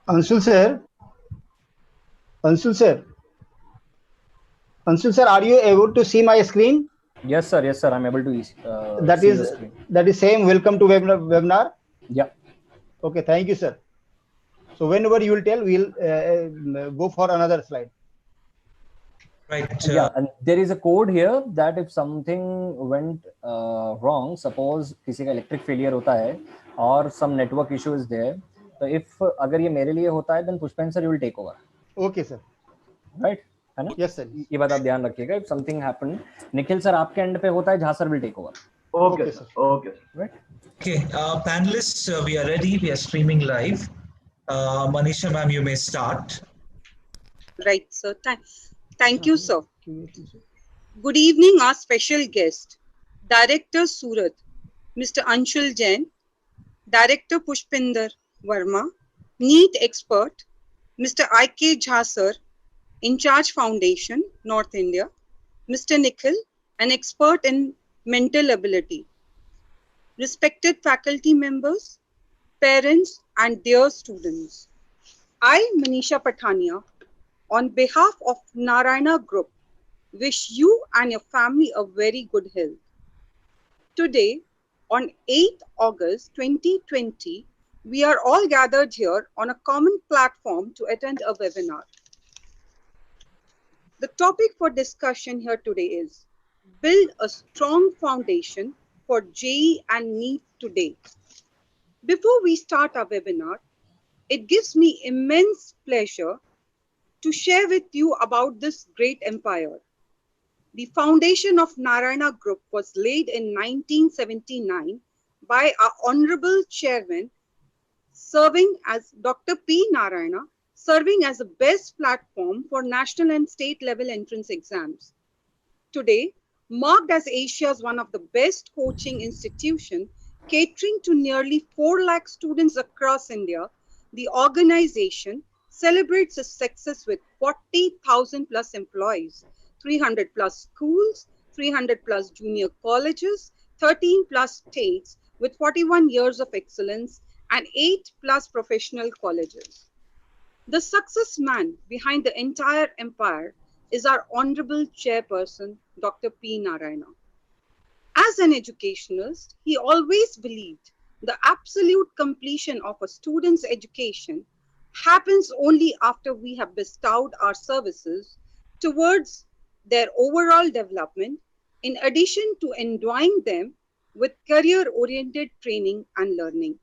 Anshul sir, Anshul sir, Anshul sir, are you able to see my screen? Yes, sir. Yes, sir. I'm able to That see is your screen. that is same. Welcome to webinar. Yeah. Okay, thank you, sir. So whenever you will tell, we'll go for another slide. Right. Yeah, and there is a code here that if something went wrong, suppose किसी का electric failure होता है or some network issue is there, तो if अगर ये मेरे लिए होता है, then Pushpen sir you will take over. Okay, sir. Right? है ना? Yes, sir. ये बात आप ध्यान रखिएगा. If something happened, Nikhil sir आपके end पे होता है, जहाँ sir will take over. Okay, sir. Okay. Right? Okay, panelists, we are ready. We are streaming live. Manisha ma'am, you may start. Right, sir. Thank you, sir. Good evening, our special guest, Director Surat, Mr. Anshul Jain, Director Pushpinder Verma, NEET expert, Mr. I.K. Jha, sir, in charge Foundation, North India, Mr. Nikhil, an expert in mental ability, respected faculty members, parents, and dear students. I, Manisha Pathania, on behalf of Narayana Group, wish you and your family a very good health. Today, on 8th August 2020, we are all gathered here on a common platform to attend a webinar. The topic for discussion here today is Build a Strong Foundation for JEE and NEET Today. Before we start our webinar, it gives me immense pleasure to share with you about this great empire. The foundation of Narayana Group was laid in 1979 by our Honorable Chairman, serving as Dr. P. Narayana, serving as the best platform for national and state level entrance exams. Today, marked as Asia's one of the best coaching institutions, catering to nearly 4 lakh students across India, the organization celebrates its success with 40,000 plus employees, 300 plus schools, 300 plus junior colleges, 13 plus states with 41 years of excellence and 8 plus professional colleges. The success man behind the entire empire is our Honorable Chairperson, Dr. P. Narayana. As an educationalist, he always believed the absolute completion of a student's education happens only after we have bestowed our services towards their overall development, in addition to endowing them with career-oriented training and learning.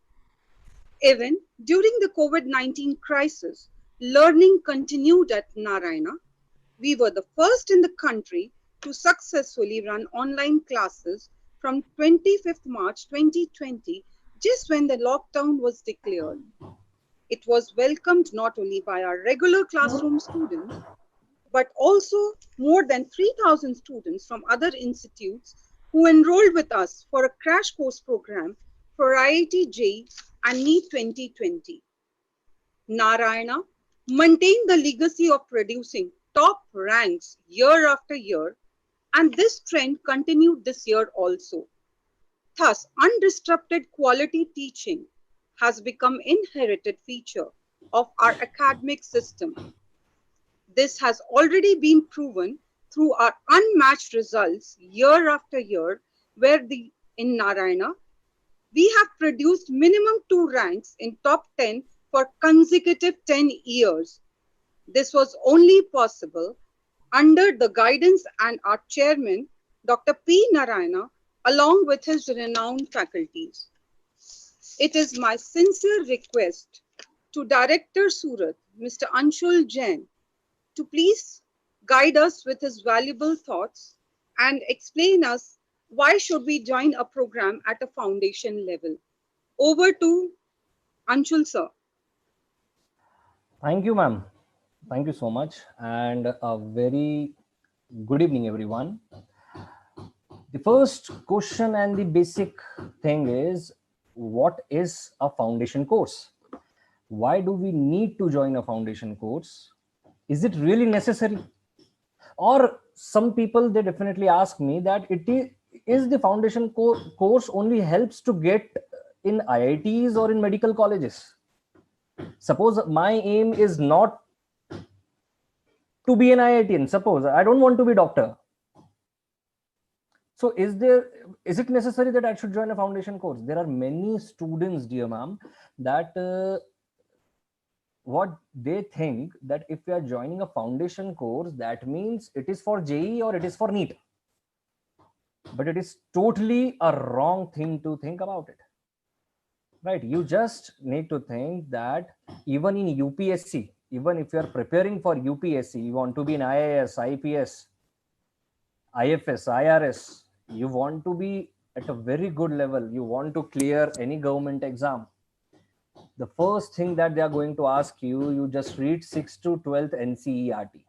Even during the COVID-19 crisis, learning continued at Narayana. We were the first in the country to successfully run online classes from 25th March 2020, just when the lockdown was declared. It was welcomed not only by our regular classroom students, but also more than 3,000 students from other institutes who enrolled with us for a crash course program for IIT JEE and NEET 2020. Narayana maintained the legacy of producing top ranks year after year, and this trend continued this year also. Thus, undisrupted quality teaching has become an inherited feature of our academic system. This has already been proven through our unmatched results year after year, where in Narayana, we have produced minimum 2 ranks in top 10 for consecutive 10 years. This was only possible under the guidance and our chairman, Dr. P. Narayana, along with his renowned faculties. It is my sincere request to Director Surat, Mr. Anshul Jain, to please guide us with his valuable thoughts and explain us why should we join a program at a foundation level. Over to Anshul sir. Thank you, ma'am. Thank you so much. And a very good evening, everyone. The first question and the basic thing is, what is a foundation course? Why do we need to join a foundation course? Is it really necessary? Or some people, they definitely ask me that is the foundation course only helps to get in IITs or in medical colleges? Suppose my aim is not to be an IITian. Suppose I don't want to be doctor. So is it necessary that I should join a foundation course? There are many students, dear ma'am, that what they think that if we are joining a foundation course, that means it is for JEE or it is for NEET. But it is totally a wrong thing to think about it. Right? You just need to think that even in UPSC, even if you are preparing for UPSC, you want to be an IAS, IPS, IFS, IRS, you want to be at a very good level, you want to clear any government exam, the first thing that they are going to ask you, you just read 6th to 12th NCERT.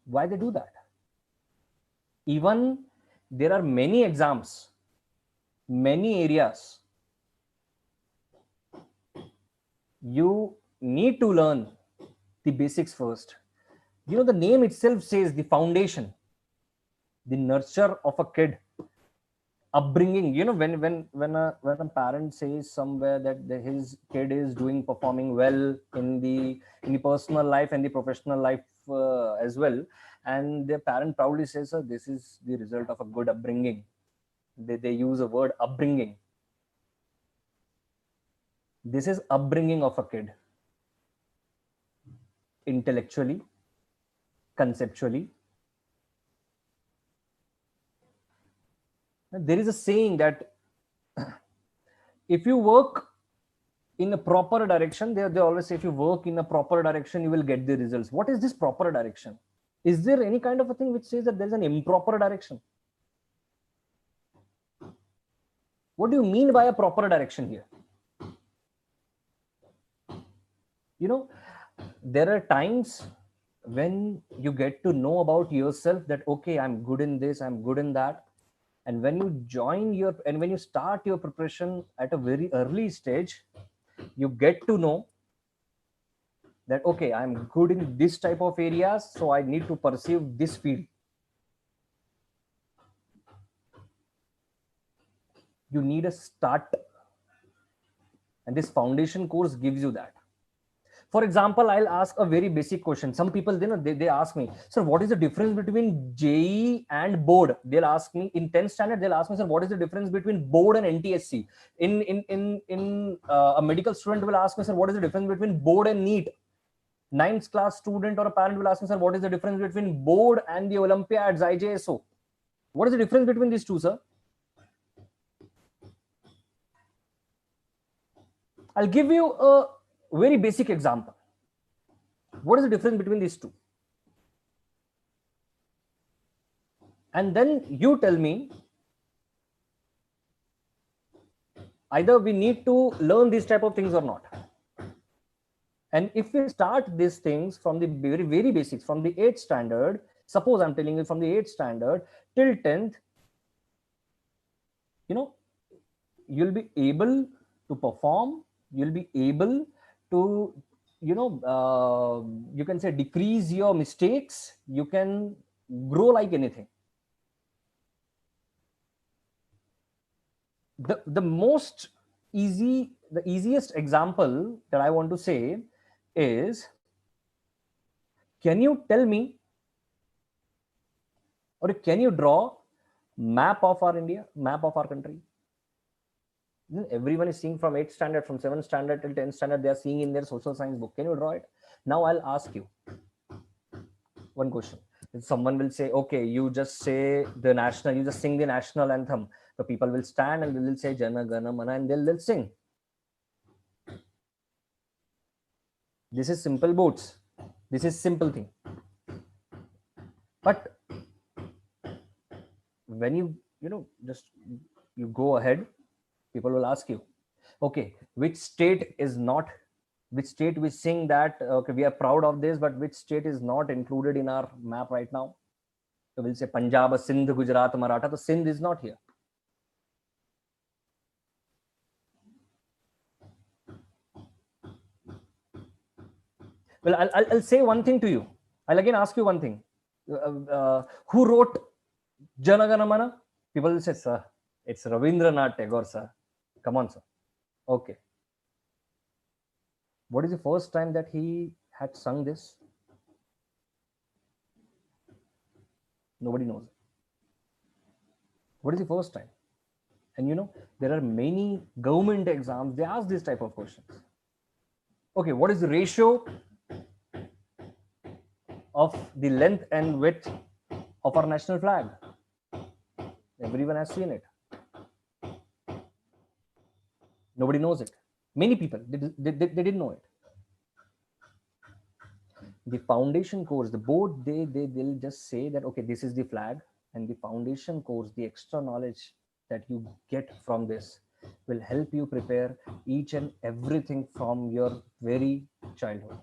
Why they do that? Even there are many exams, many areas. You need to learn the basics first. You know, the name itself says the foundation, the nurture of a kid, upbringing. You know, when a parent says somewhere that his kid is performing well in the personal life and the professional life as well, and the parent proudly says, "Sir, this is the result of a good upbringing." They use a word, upbringing. This is upbringing of a kid, intellectually, conceptually. There is a saying that if you work in a proper direction, they always say if you work in a proper direction, you will get the results. What is this proper direction? Is there any kind of a thing which says that there is an improper direction? What do you mean by a proper direction here? You know, there are times when you get to know about yourself that, okay, I'm good in this, I'm good in that. And when you when you start your preparation at a very early stage, you get to know that, okay, I'm good in this type of areas, so I need to pursue this field. You need a start. And this foundation course gives you that. For example, I'll ask a very basic question. Some people, they ask me, sir, what is the difference between JEE and board? They'll ask me in 10th standard, they'll ask me, sir, what is the difference between board and NTSC? A medical student will ask me, sir, what is the difference between board and NEET? 9th class student or a parent will ask me, sir, what is the difference between board and the Olympiads, IJSO? What is the difference between these two, sir? I'll give you a very basic example. What is the difference between these two? And then you tell me, either we need to learn these type of things or not. And if we start these things from the very, very basics, from the 8th standard, suppose I'm telling you from the 8th standard till 10th, you know, you'll be able to perform, you'll be able to, you know, you can say decrease your mistakes, you can grow like anything. The easiest example that I want to say is, can you tell me, or can you draw map of our India, map of our country? Everyone is seeing from 8th standard, from 7th standard till 10th standard, they are seeing in their social science book. Can you draw it? Now I'll ask you one question. If someone will say, okay, you just say the national, you just sing the national anthem. The people will stand and they will say Jana Gana Mana and they'll sing. This is simple boats. This is simple thing. But when you go ahead, people will ask you, okay, which state we sing that, okay, we are proud of this, but which state is not included in our map right now? So we'll say Punjab, Sindh, Gujarat, Maratha. So Sindh is not here. Well, I'll say one thing to you. I'll again ask you one thing. Who wrote Jana Gana Mana? People will say, sir, it's Rabindranath Tagore, sir. Come on, sir. Okay. What is the first time that he had sung this? Nobody knows. What is the first time? And you know, there are many government exams, they ask this type of questions. Okay, what is the ratio of the length and width of our national flag? Everyone has seen it. Nobody knows it. Many people, they didn't know it. The foundation course, the board, they'll just say that, okay, this is the flag, and the foundation course, the extra knowledge that you get from this will help you prepare each and everything from your very childhood.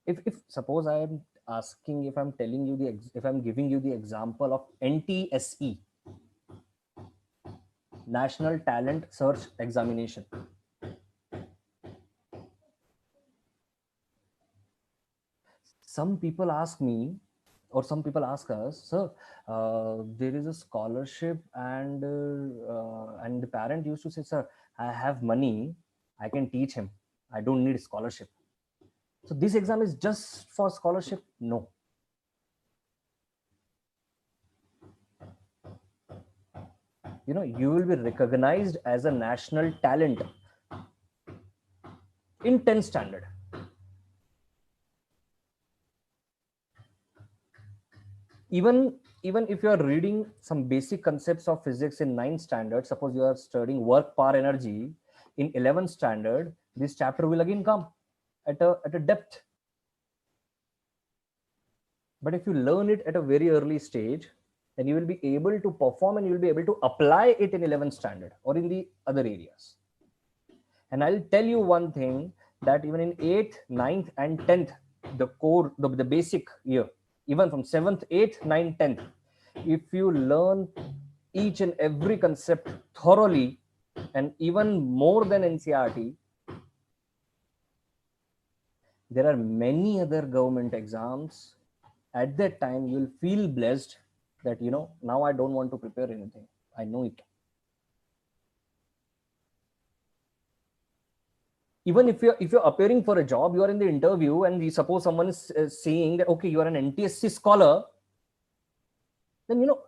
If suppose I am asking, if I'm telling you if I'm giving you the example of NTSE, National Talent Search Examination, some people ask me, or some people ask us, sir, there is a scholarship, and the parent used to say, sir, I have money, I can teach him, I don't need scholarship. So this exam is just for scholarship? No. You know, you will be recognized as a national talent in 10th standard. Even if you are reading some basic concepts of physics in 9th standard, suppose you are studying work power energy in 11th standard, this chapter will again come at a depth. But if you learn it at a very early stage, then you will be able to perform, and you will be able to apply it in 11th standard or in the other areas. And I'll tell you one thing, that even in 8th, 9th and 10th, the core, the basic year, even from 7th, 8th, 9th, 10th, if you learn each and every concept thoroughly, and even more than NCERT, there are many other government exams. At that time, you'll feel blessed that, you know, now I don't want to prepare anything. I know it. Even if you're appearing for a job, you are in the interview, and we suppose someone is saying that, okay, you are an NTSC scholar, then, you know,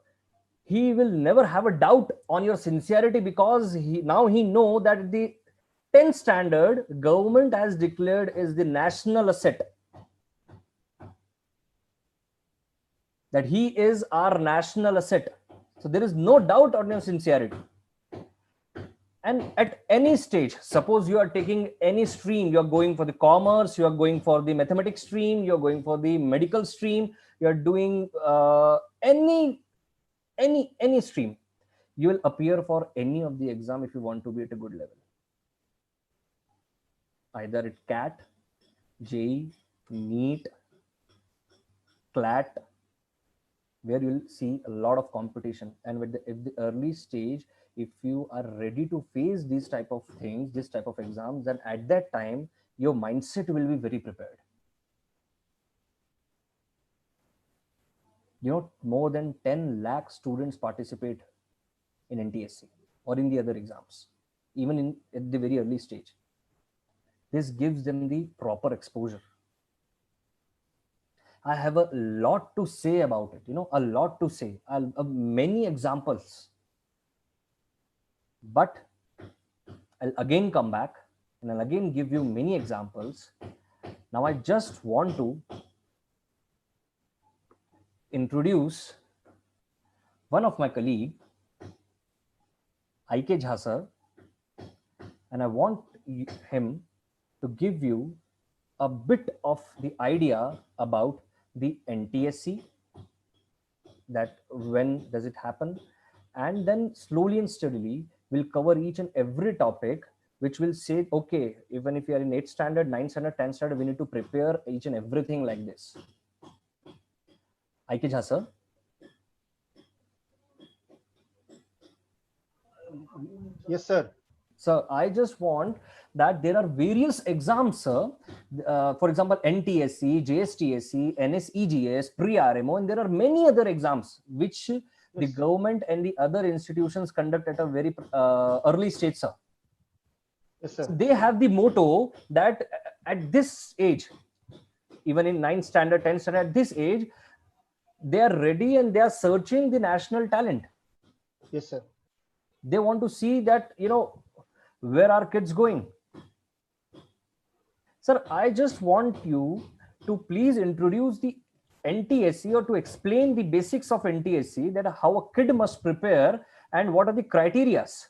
he will never have a doubt on your sincerity, because now he know that the 10th standard government has declared is the national asset, that he is our national asset. So there is no doubt on your sincerity. And at any stage, suppose you are taking any stream, you are going for the commerce, you are going for the mathematics stream, you are going for the medical stream, you are doing any stream, you will appear for any of the exam if you want to be at a good level. Either at CAT, JEE, NEET, CLAT, where you will see a lot of competition. And at the early stage, if you are ready to face these type of things, this type of exams, then at that time, your mindset will be very prepared. You know, more than 10 lakh students participate in NTSC or in the other exams, even at the very early stage. This gives them the proper exposure. I have a lot to say about it, you know, a lot to say, many examples. But I'll again come back and I'll again give you many examples. Now I just want to introduce one of my colleague, IK Jha sir, and I want him to give you a bit of the idea about the NTSC, that when does it happen, and then slowly and steadily we'll cover each and every topic, which will say, okay, even if you are in 8th standard, 9th standard, 10th standard, we need to prepare each and everything like this. IK Jha sir. Yes, sir. So I just want that there are various exams, sir. For example, NTSC, JSTSC, NSEGS, Pre-RMO, and there are many other exams which the government and the other institutions conduct at a very early stage, sir. Yes, So sir. they have the motto that at this age, even in 9th standard, 10th standard, at this age, they are ready and they are searching the national talent. Yes, sir. They want to see that, where are kids going. Sir, I just want you to please introduce the NTSC, or to explain the basics of NTSC, that how a kid must prepare and what are the criterias.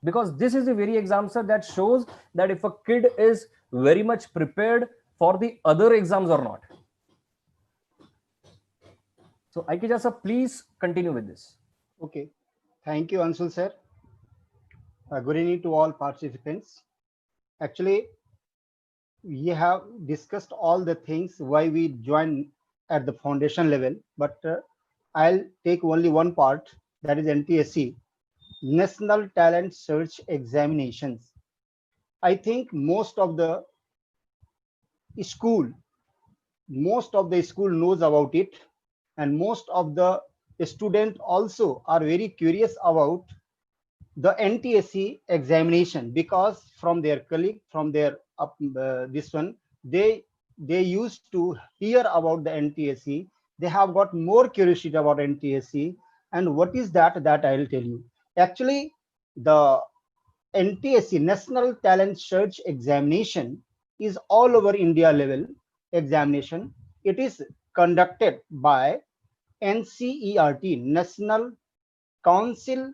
Because this is the very exam, sir, that shows that if a kid is very much prepared for the other exams or not. So, Aikija sir, please continue with this. Okay. Thank you, Anshul sir. Good evening to all participants. Actually, we have discussed all the things why we join at the foundation level, but I'll take only one part, that is NTSC, National Talent Search Examinations. I think most of the school knows about it, and most of the students also are very curious about the NTSC examination, because from their colleague, from their this one, they used to hear about the NTSC. They have got more curiosity about NTSC, and what is that I'll tell you. Actually, the NTSC, National Talent Search Examination, is all over India level examination. It is conducted by NCERT, National Council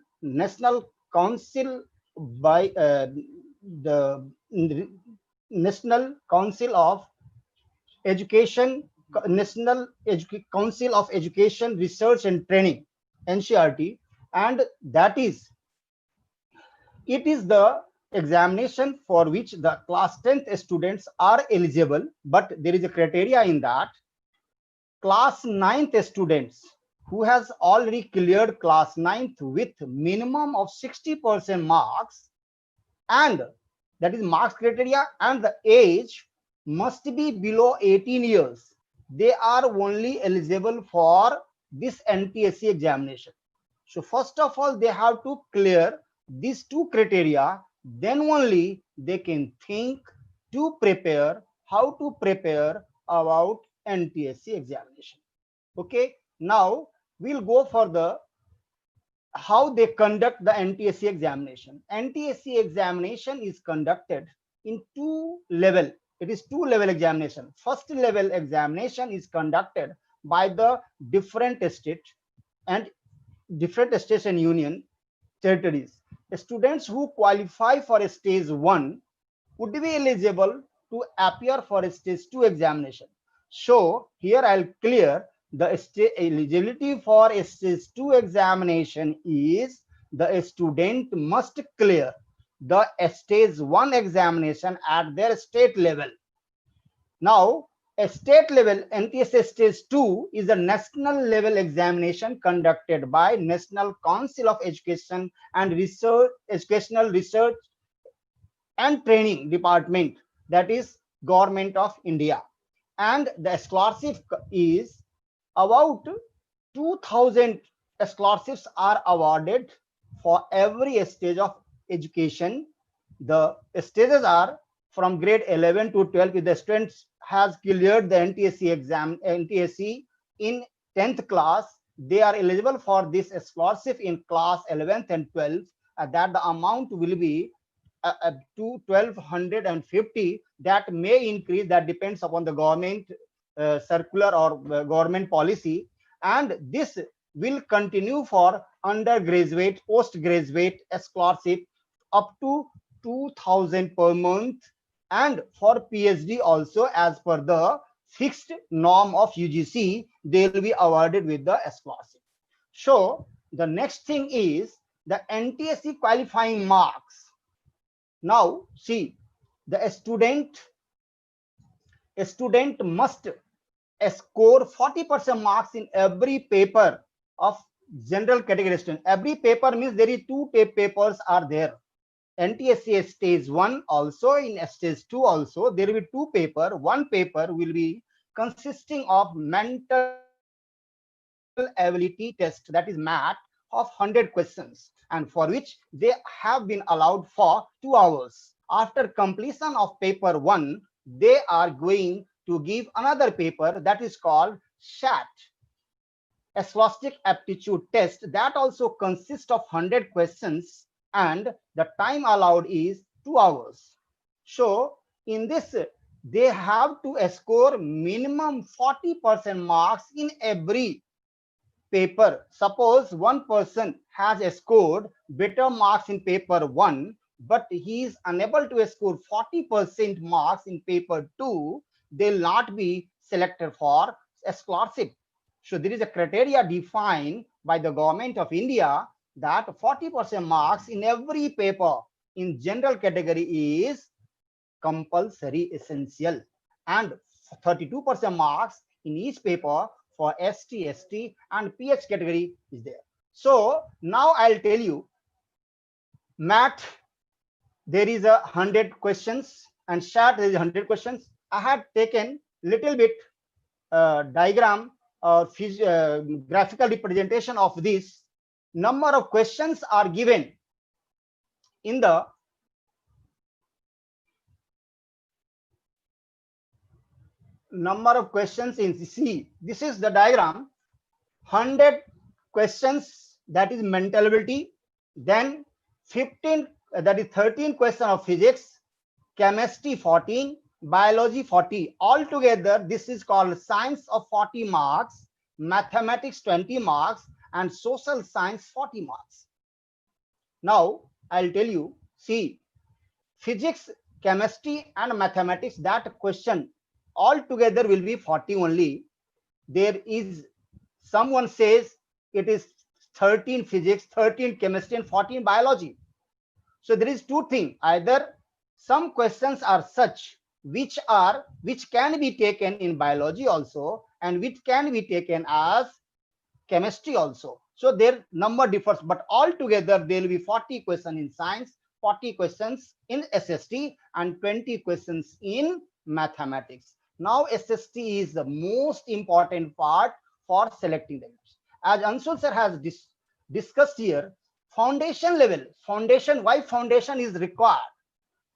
by the National Council of Education, Council of Education, Research and Training, NCERT, and it is the examination for which the class 10th students are eligible, but there is a criteria in that. Class 9th students who has already cleared class 9th with minimum of 60% marks, and that is marks criteria, and the age must be below 18 years. They are only eligible for this NTSC examination. So first of all, they have to clear these two criteria, then only they can think to prepare, how to prepare about NTSC examination. Okay, now we'll go for the how they conduct the NTSC examination. NTSC examination is conducted in two level. It is two level examination. First level examination is conducted by the different state and union territories. Students who qualify for a stage 1 would be eligible to appear for a stage 2 examination. So here I'll clear the eligibility for a stage 2 examination is the student must clear the stage 1 examination at their state level. Now, a state level NTSC stage 2 is a national level examination conducted by National Council of Education and Research, Educational Research and Training Department, that is Government of India. And the scholarship is about 2000 scholarships are awarded for every stage of education. The stages are from grade 11 to 12. If the student has cleared the NTSC in 10th class, they are eligible for this scholarship in class 11th and 12th. That the amount will be to 1250. That may increase, that depends upon the government circular or government policy, and this will continue for undergraduate, postgraduate scholarship up to 2000 per month, and for PhD also, as per the fixed norm of UGC, they will be awarded with the scholarship. So the next thing is the NTSC qualifying marks. Now see, the student must score 40% marks in every paper of general category student. Every paper means there is two papers are there. NTSC stage 1 also, in stage 2 also, there will be two paper. One paper will be consisting of mental ability test, that is MAT, of 100 questions, and for which they have been allowed for 2 hours. After completion of paper 1, they are going to give another paper that is called SHAT, a scholastic aptitude test, that also consists of 100 questions, and the time allowed is 2 hours. So in this, they have to score minimum 40% marks in every paper. Suppose one person has scored better marks in paper 1, but he is unable to score 40% marks in paper 2, they will not be selected for a scholarship. So there is a criteria defined by the government of India that 40% marks in every paper in general category is compulsory essential, and 32% marks in each paper for ST, ST and PH category is there. So now I'll tell you, MAT, there is 100 questions, and SHAT there is 100 questions. I had taken little bit diagram or graphical representation of this. Number of questions are given in the number of questions in C. This is the diagram. 100 questions, that is mental ability, then 15, that is 13 questions of physics, chemistry 14, biology 40. Altogether this is called science of 40 marks, mathematics 20 marks, and social science 40 marks. Now I'll tell you, see, physics, chemistry and mathematics, that question altogether will be 40 only. There is, someone says it is 13 physics, 13 chemistry and 14 biology. So there is two things, either some questions are such which can be taken in biology also, and which can be taken as chemistry also. So their number differs, but altogether there will be 40 questions in science, 40 questions in SST and 20 questions in mathematics. Now SST is the most important part for selecting the groups. As Anshul sir has discussed here, foundation level, why foundation is required.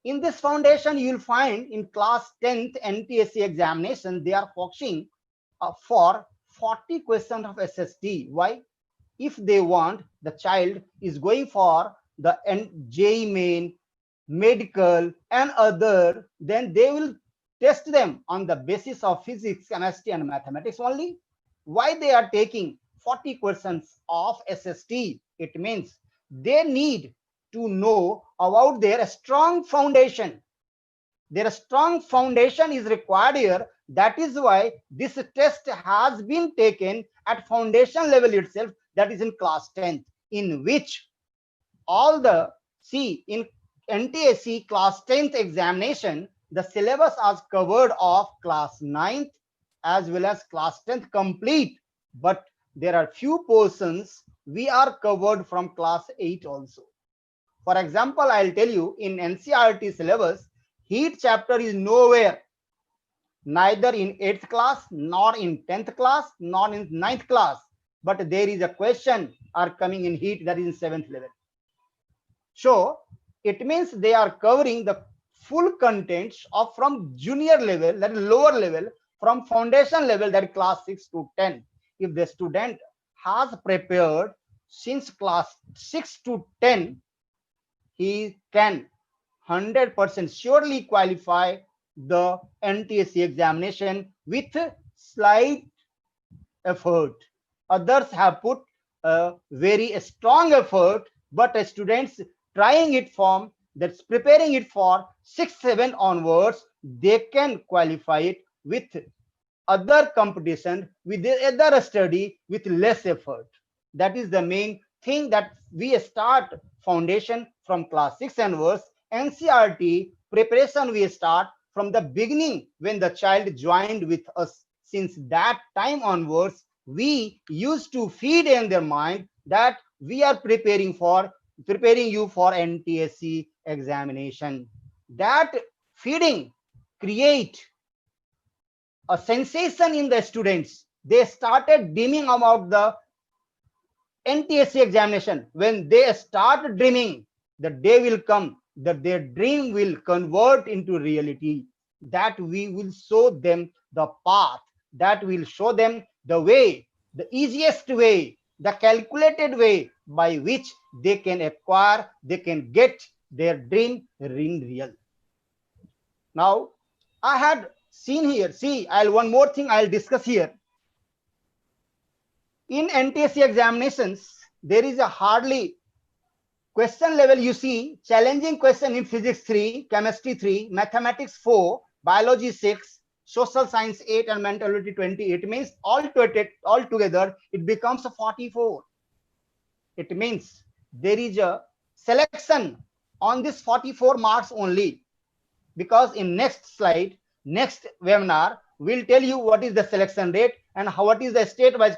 In this foundation, you will find in class 10th NTSC examination, they are focusing for 40 questions of SST. Why? If they want, the child is going for the JEE main, medical and other, then they will test them on the basis of physics, chemistry and mathematics only. Why they are taking 40 questions of SST? It means they need to know about their strong foundation. Their strong foundation is required here. That is why this test has been taken at foundation level itself, that is in class 10th, in which all the, see, in NTSC class 10th examination, the syllabus is covered of class 9th as well as class 10th complete, but there are few portions we are covered from class 8 also. For example, I'll tell you, in NCERT syllabus, heat chapter is nowhere, neither in 8th class, nor in 10th class, nor in 9th class, but there is a question are coming in heat, that is in 7th level. So it means they are covering the full contents of from junior level, that is lower level, from foundation level, that is class 6 to 10. If the student has prepared since class 6 to 10, he can 100% surely qualify the NTSC examination with slight effort. Others have put a very strong effort, but students trying it from, that's preparing it for 6-7 onwards, they can qualify it with other competition, with the other study with less effort. That is the main thing, that we start foundation from class 6 onwards. NCERT preparation we start from the beginning when the child joined with us. Since that time onwards, we used to feed in their mind that we are preparing you for NTSC examination. That feeding create a sensation in the students they started dreaming about the NTSC examination. When they start dreaming, the day will come that their dream will convert into reality, that we will show them the path, that will show them the way, the easiest way, the calculated way by which they can acquire, they can get their dream in real. Now, I had seen here, see, one more thing I'll discuss here. In NTSC examinations, there is a hardly question level, you see, challenging question in physics 3, chemistry 3, mathematics 4, biology 6, social science 8, and mental ability 20. It means all together, it becomes a 44. It means there is a selection on this 44 marks only, because in next slide, next webinar, we'll tell you what is the selection rate and what is the state-wise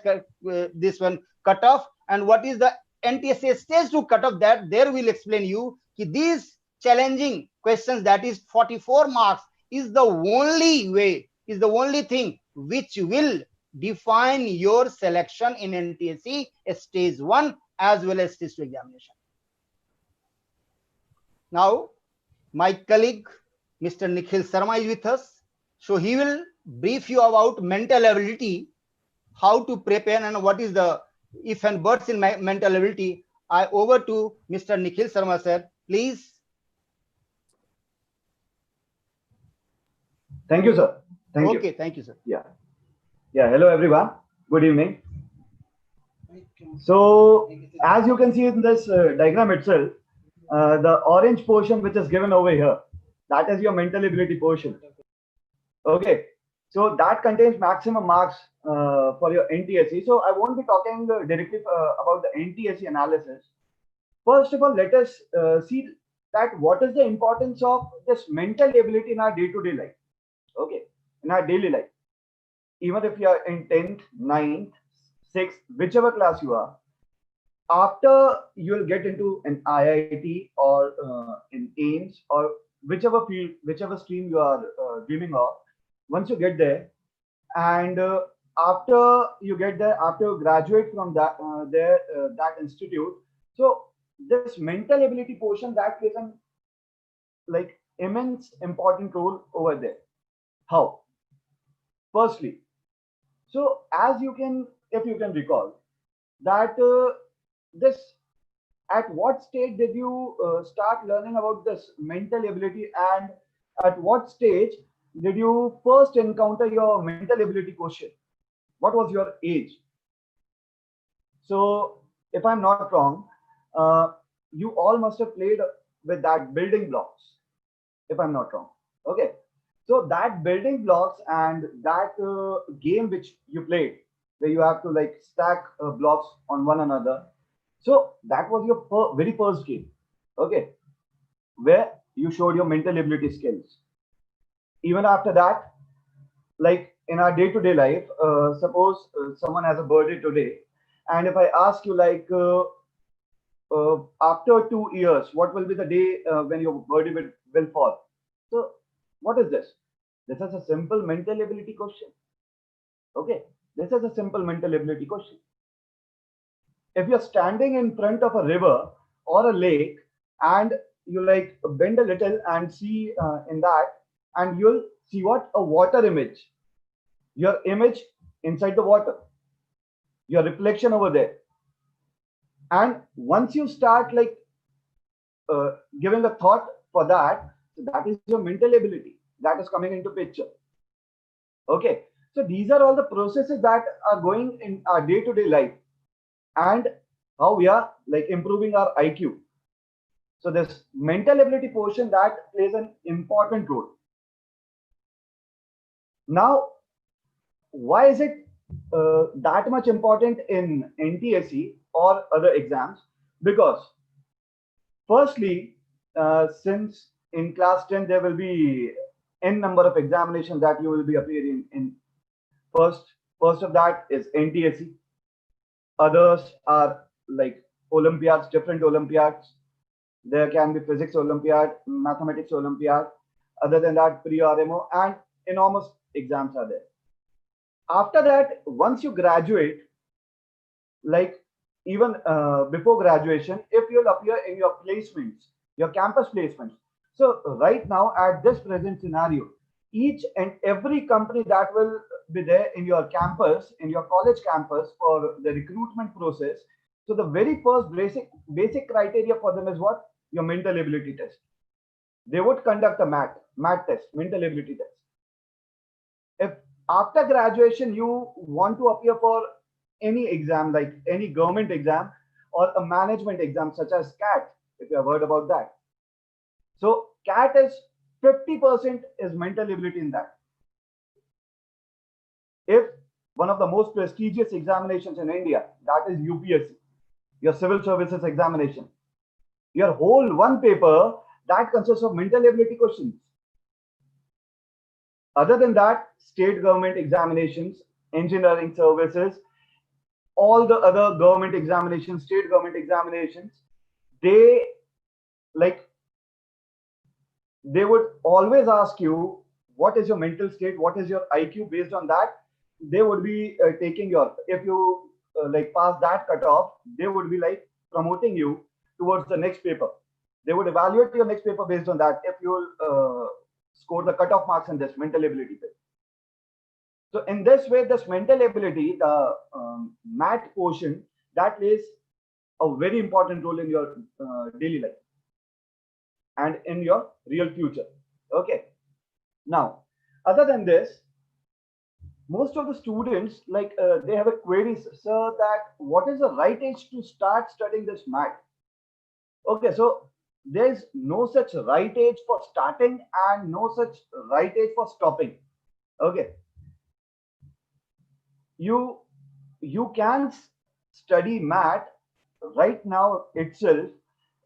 this one cutoff, and what is the NTSA stage 2 cutoff. That there will explain you these challenging questions, that is 44 marks, is the only way, is the only thing which will define your selection in NTSC stage 1 as well as stage 2 examination. Now, my colleague Mr. Nikhil Sharma is with us. So he will brief you about mental ability, how to prepare, and what is the if and buts in mental ability. Over to Mr. Nikhil Sharma, sir. Please. Thank you, sir. Thank you. Okay, thank you, sir. Yeah. Hello, everyone. Good evening. So, as you can see in this diagram itself, the orange portion which is given over here, that is your mental ability portion. Okay. So that contains maximum marks for your NTSC. So I won't be talking directly about the NTSC analysis. First of all, let us see that what is the importance of this mental ability in our day-to-day life. Okay, in our daily life. Even if you are in 10th, 9th, 6th, whichever class you are, after you will get into an IIT or in AIIMS or whichever field, whichever stream you are dreaming of, once you get there, and after you get there, after you graduate from that that institute, so this mental ability portion, that plays an like immense important role over there. How? Firstly, so as you can, if you can recall that this, at what stage did you start learning about this mental ability, and at what stage did you first encounter your mental ability question? What was your age? So if I'm not wrong, you all must have played with that building blocks, if I'm not wrong. Okay, so that building blocks and that game which you played, where you have to like stack blocks on one another, so that was your very first game. Okay, where you showed your mental ability skills. Even after that, like in our day-to-day life, suppose someone has a birthday today, and if I ask you like after 2 years, what will be the day when your birthday will fall? So what is this? This is a simple mental ability question. Okay, this is a simple mental ability question. If you're standing in front of a river or a lake and you like bend a little and see in that, and you'll see what? A water image. Your image inside the water. Your reflection over there. And once you start like giving a thought for that, so that is your mental ability that is coming into picture. Okay. So these are all the processes that are going in our day-to-day life, and how we are like improving our IQ. So this mental ability portion, that plays an important role. Now, why is it that much important in NTSC or other exams? Because firstly, since in class 10 there will be n number of examinations that you will be appearing in. First of that is NTSC. Others are like Olympiads, different Olympiads. There can be physics Olympiad, mathematics Olympiad. Other than that, pre-RMO and enormous exams are there. After that, once you graduate, like even before graduation, if you'll appear in your placements, your campus placements. So right now, at this present scenario, each and every company that will be there in your campus, in your college campus for the recruitment process. So the very first basic criteria for them is what? Your mental ability test. They would conduct a MAT test, mental ability test. If after graduation you want to appear for any exam, like any government exam or a management exam such as CAT, if you have heard about that. So CAT is 50% is mental ability in that. If one of the most prestigious examinations in India, that is UPSC, your civil services examination, your whole one paper that consists of mental ability questions. Other than that, state government examinations, engineering services, all the other government examinations, state government examinations, they would always ask you what is your mental state, what is your IQ. Based on that, they would be taking your, if you pass that cutoff, they would be like promoting you towards the next paper. They would evaluate your next paper based on that, if you score the cutoff marks in this mental ability test. So in this way, this mental ability, the MAT portion, that plays a very important role in your daily life and in your real future. Okay. Now, other than this, most of the students, they have a query, sir, that what is the right age to start studying this MAT? Okay, so there's no such right age for starting and no such right age for stopping. Okay. You can study MAT right now itself.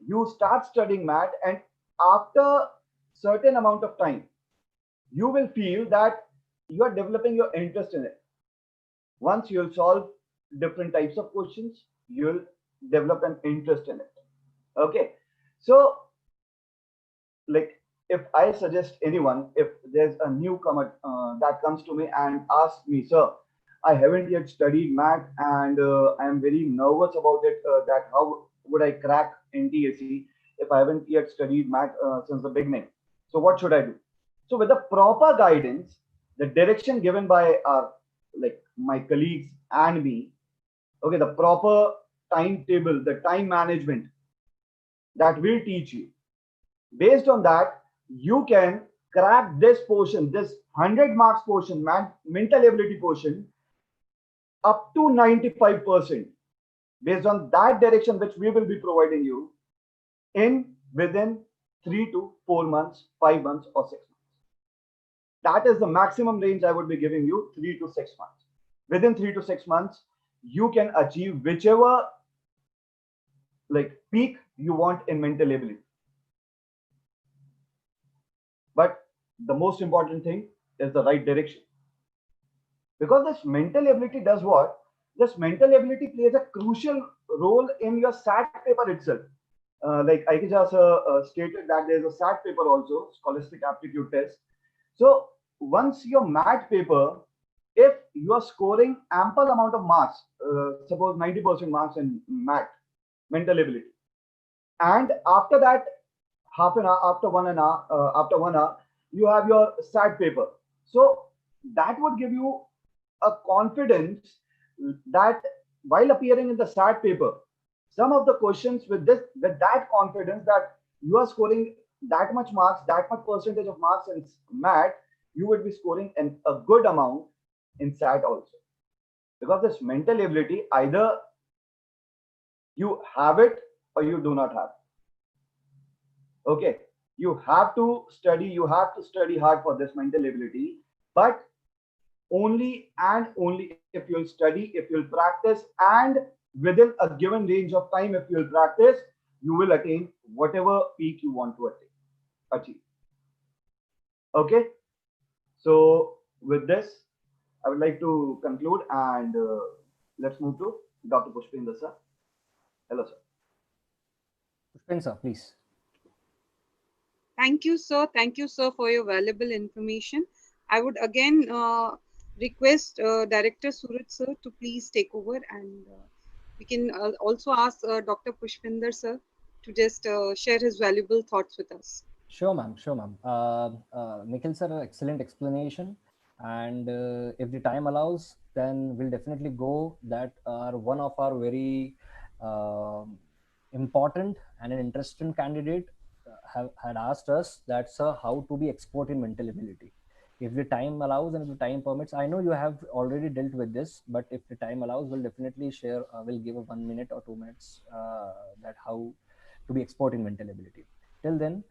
You start studying MAT, and after certain amount of time, you will feel that you are developing your interest in it. Once you'll solve different types of questions, you'll develop an interest in it. Okay, so like if I suggest anyone, if there's a newcomer that comes to me and asks me, sir, I haven't yet studied MAT and I'm very nervous about it, that how would I crack NTSE if I haven't yet studied MAT since the beginning? So what should I do? So with the proper guidance, the direction given by my colleagues and me, okay, the proper timetable, the time management that will teach you. Based on that, you can crack this portion, this 100 marks portion, mental ability portion, up to 95%, based on that direction which we will be providing you within 3 to 4 months, 5 months, or 6 months. That is the maximum range I would be giving you, 3 to 6 months. Within 3 to 6 months, you can achieve whichever peak you want in mental ability. But the most important thing is the right direction. Because this mental ability does what? This mental ability plays a crucial role in your SAT paper itself. Like Aikija stated that there's a SAT paper also, Scholastic Aptitude Test. So once your MAT paper, if you are scoring ample amount of marks, suppose 90% marks in MAT, mental ability, and after that, half an hour, after 1 hour, you have your SAT paper. So that would give you a confidence that while appearing in the SAT paper, some of the questions with that confidence that you are scoring that much marks, that much percentage of marks in MAT, you would be scoring a good amount in SAT also. Because this mental ability, either you have it or you do not have it. Okay, you have to study hard for this mental ability, but only and only if you'll study, if you'll practice, and within a given range of time, if you'll practice, you will attain whatever peak you want to achieve. Okay, so with this, I would like to conclude, and let's move to Dr. Pushpendra sir. Hello, sir. Pushpendra sir, please. Thank you, sir. Thank you, sir, for your valuable information. I would again request Director Suraj sir to please take over, and we can also ask Dr. Pushpinder sir to just share his valuable thoughts with us. Sure, ma'am. Sure, ma'am. Nikhil sir, excellent explanation. And if the time allows, then we'll definitely go that are one of our very important and an interesting candidate had asked us that, sir, how to be expert in mental ability. If the time allows and if the time permits, I know you have already dealt with this, but if the time allows, we'll definitely share, we'll give a 1 minute or 2 minutes that how to be expert in mental ability. Till then,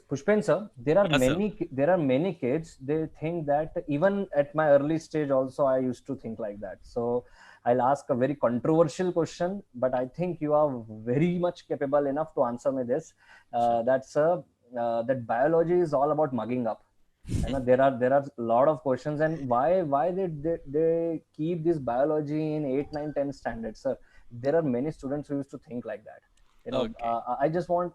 Pushpen sir, there are Yes, sir. many kids. They think that even at my early stage, also I used to think like that. So I'll ask a very controversial question, but I think you are very much capable enough to answer me this. That biology is all about mugging up. You know, there are a lot of questions, and why they keep this biology in 8, 9, 10 standards, sir? There are many students who used to think like that. You know, Okay. I just want